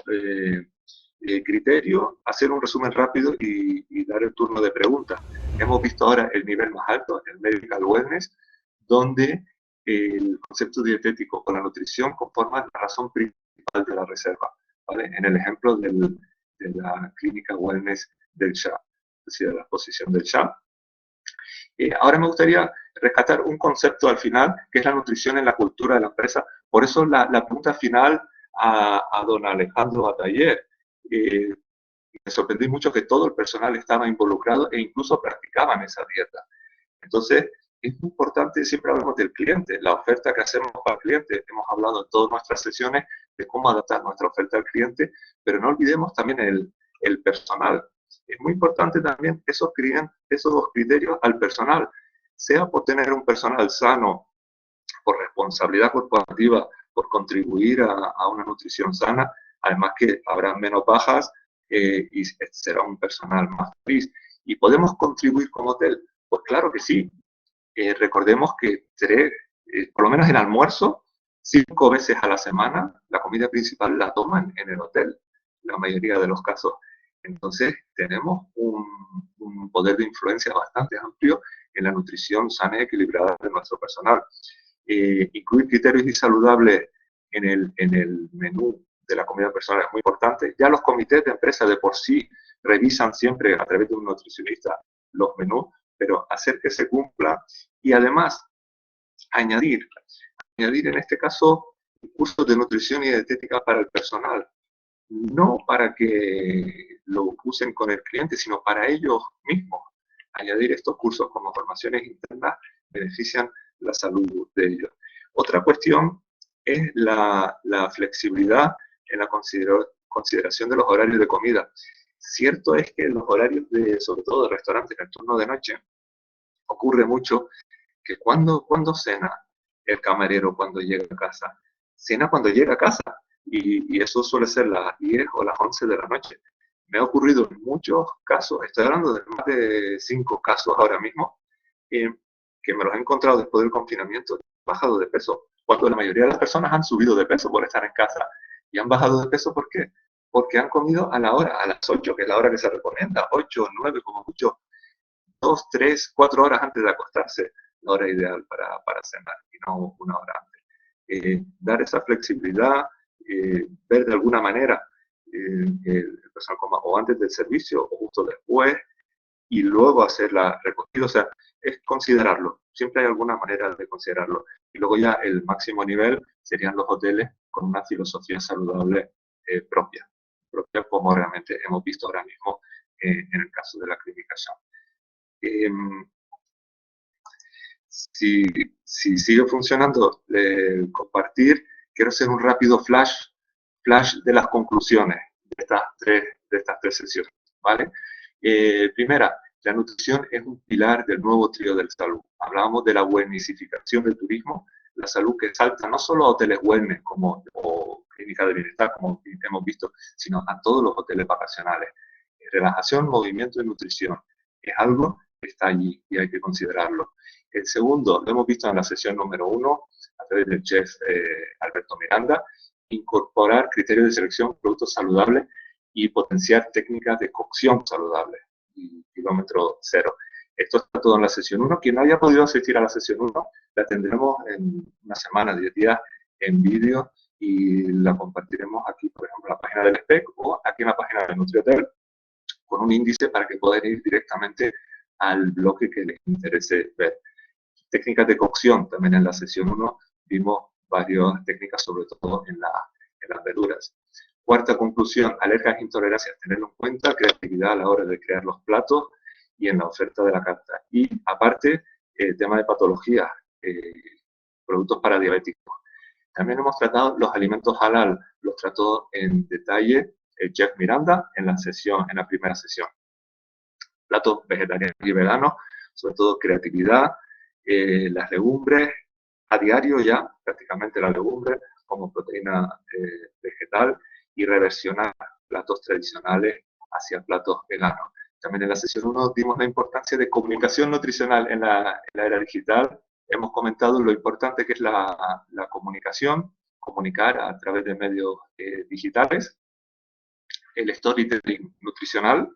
criterio, hacer un resumen rápido y dar el turno de preguntas. Hemos visto ahora el nivel más alto, el Medical Wellness, donde el concepto dietético con la nutrición conforman la razón principal de la reserva, ¿vale? En el ejemplo de la clínica wellness del SHA, es decir, de la exposición del SHA. Ahora me gustaría rescatar un concepto al final, que es la nutrición en la cultura de la empresa. Por eso la pregunta final a don Alejandro Bataller. Me sorprendí mucho que todo el personal estaba involucrado e incluso practicaban esa dieta. Entonces, es muy importante, siempre hablamos del cliente, la oferta que hacemos para el cliente. Hemos hablado en todas nuestras sesiones de cómo adaptar nuestra oferta al cliente, pero no olvidemos también el personal. Es muy importante también esos dos criterios al personal, sea por tener un personal sano, por responsabilidad corporativa, por contribuir a una nutrición sana, además que habrá menos bajas y será un personal más feliz. ¿Y podemos contribuir como hotel? Pues claro que sí. Recordemos que por lo menos en almuerzo, 5 veces a la semana, la comida principal la toman en el hotel, la mayoría de los casos. Entonces, tenemos un poder de influencia bastante amplio en la nutrición sana y equilibrada de nuestro personal. Incluir criterios y saludables en el menú de la comida personal es muy importante. Ya los comités de empresa de por sí revisan siempre a través de un nutricionista los menús, pero hacer que se cumpla y además añadir en este caso cursos de nutrición y dietética para el personal, no para que lo usen con el cliente, sino para ellos mismos. Añadir estos cursos como formaciones internas benefician la salud de ellos. Otra cuestión es la flexibilidad en la consideración de los horarios de comida. Cierto es que en los horarios, sobre todo de restaurantes, en el turno de noche, ocurre mucho que cuando cena el camarero cuando llega a casa, cena cuando llega a casa, y eso suele ser las 10 o las 11 de la noche. Me ha ocurrido en muchos casos, estoy hablando de más de 5 casos ahora mismo, que me los he encontrado después del confinamiento, bajado de peso, cuando la mayoría de las personas han subido de peso por estar en casa, y han bajado de peso, ¿por qué? Porque han comido a la hora, a las 8, que es la hora que se recomienda, 8, 9 como mucho, 2, 3, 4 horas antes de acostarse, la hora ideal para cenar, y no una hora antes. Dar esa flexibilidad, ver de alguna manera que el personal coma o antes del servicio o justo después, y luego hacer la recogida, o sea, es considerarlo. Siempre hay alguna manera de considerarlo. Y luego ya el máximo nivel serían los hoteles con una filosofía saludable propia, como realmente hemos visto ahora mismo en el caso de la clínica SHA. Si sigue funcionando, compartir, quiero hacer un rápido flash de las conclusiones de estas tres sesiones, ¿vale? Primera, la nutrición es un pilar del nuevo trío de salud. Hablábamos de la wellnessificación del turismo, la salud que salta no solo a hoteles wellness o clínicas de bienestar, como hemos visto, sino a todos los hoteles vacacionales. Relajación, movimiento y nutrición es algo que está allí y hay que considerarlo. El segundo, lo hemos visto en la sesión número 1, a través del chef Alberto Miranda, incorporar criterios de selección, productos saludables y potenciar técnicas de cocción saludable, kilómetro cero. Esto está todo en la sesión 1. Quien no haya podido asistir a la sesión 1, la tendremos en una semana, 10 días, en vídeo, y la compartiremos aquí, por ejemplo, en la página del SPEC o aquí en la página de NutriHotel, con un índice para que podáis ir directamente al bloque que les interese ver. Técnicas de cocción, también en la sesión 1 vimos varias técnicas, sobre todo en las verduras. Cuarta conclusión, alergias e intolerancias, tenerlo en cuenta, creatividad a la hora de crear los platos y en la oferta de la carta. Y aparte, el tema de patologías, productos para diabéticos. También hemos tratado los alimentos halal, los trató en detalle Jeff Miranda en la primera sesión. Platos vegetarianos y veganos, sobre todo creatividad, las legumbres, a diario ya prácticamente las legumbres como proteína vegetal, y reversionar platos tradicionales hacia platos veganos. También en la sesión 1 dimos la importancia de comunicación nutricional en la era digital. Hemos comentado lo importante que es la comunicación, comunicar a través de medios digitales, el storytelling nutricional,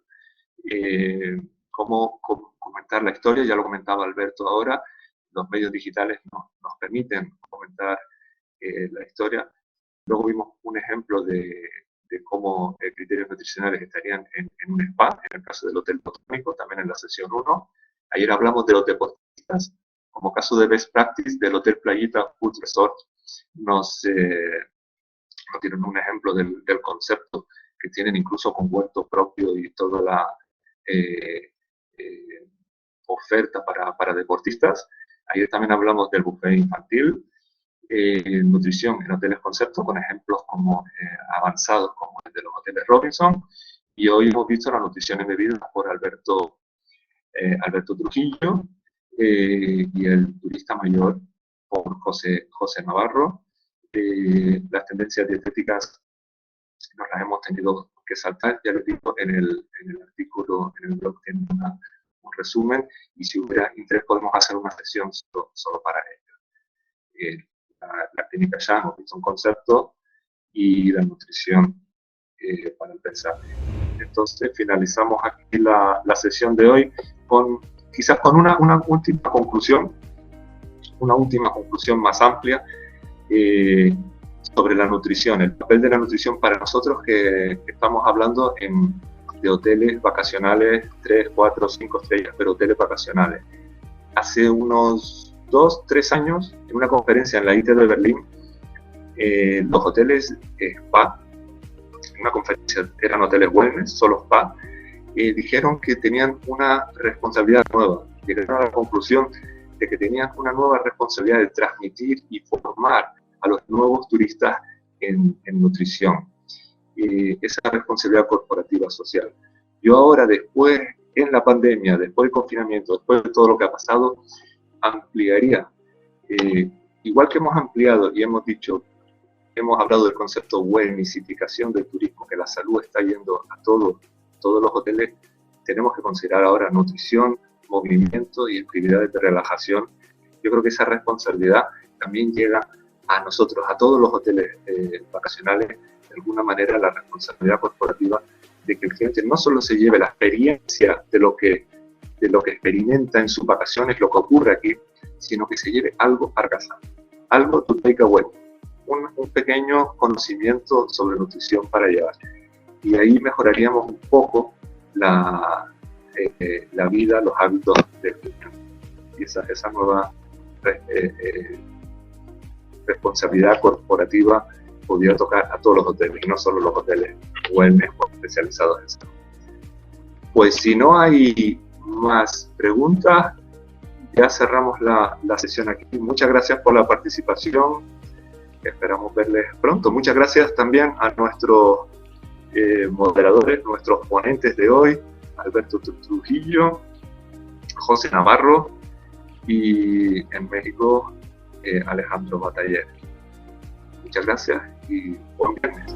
cómo comentar la historia, ya lo comentaba Alberto ahora, los medios digitales nos permiten comentar la historia. Luego vimos un ejemplo de cómo criterios nutricionales estarían en un spa, en el caso del Hotel Botánico, también en la sesión 1. Ayer hablamos de los deportistas, como caso de best practice del Hotel Playita Food Resort. Nos dieron un ejemplo del concepto que tienen incluso con huerto propio y toda la oferta para deportistas. Ayer también hablamos del buffet infantil, nutrición en hoteles concepto, con ejemplos como avanzados como el de los hoteles Robinson, y hoy hemos visto la nutrición en bebidas por Alberto Trujillo, y el turista mayor por José Navarro. Las tendencias dietéticas nos las hemos tenido que saltar, ya lo digo en el artículo, en el blog tiene un resumen, y si hubiera interés podemos hacer una sesión solo para ello. La clínica ya hemos visto un concepto, y la nutrición para empezar. Entonces finalizamos aquí la sesión de hoy quizás con una última conclusión más amplia sobre la nutrición, el papel de la nutrición para nosotros que estamos hablando de hoteles vacacionales 3, 4, 5 estrellas, pero hoteles vacacionales. Hace unos 2, 3 años, en una conferencia en la IT de Berlín, los hoteles spa, en una conferencia eran hoteles wellness, solo spa, dijeron que tenían una responsabilidad nueva. Llegaron a la conclusión de que tenían una nueva responsabilidad de transmitir y formar a los nuevos turistas en nutrición. Esa responsabilidad corporativa social. Yo ahora, después, en la pandemia, después del confinamiento, después de todo lo que ha pasado, ampliaría, igual que hemos ampliado y hemos hablado del concepto wellnessificación del turismo, que la salud está yendo a todos los hoteles, tenemos que considerar ahora nutrición, movimiento y actividades de relajación. Yo creo que esa responsabilidad también llega a nosotros, a todos los hoteles vacacionales, de alguna manera la responsabilidad corporativa de que el cliente no solo se lleve la experiencia de lo que experimenta en sus vacaciones, lo que ocurre aquí, sino que se lleve algo a casa, algo to take away, un pequeño conocimiento sobre nutrición para llevar. Y ahí mejoraríamos un poco la vida, los hábitos del cliente. Y esa nueva responsabilidad corporativa podría tocar a todos los hoteles, y no solo los hoteles wellness especializados en salud. Pues si no hay más preguntas, ya cerramos la sesión aquí. Muchas gracias por la participación. Esperamos verles pronto. Muchas gracias también a nuestros moderadores, nuestros ponentes de hoy, Alberto Trujillo, José Navarro, y en México, Alejandro Bataller. Muchas gracias y buen viernes.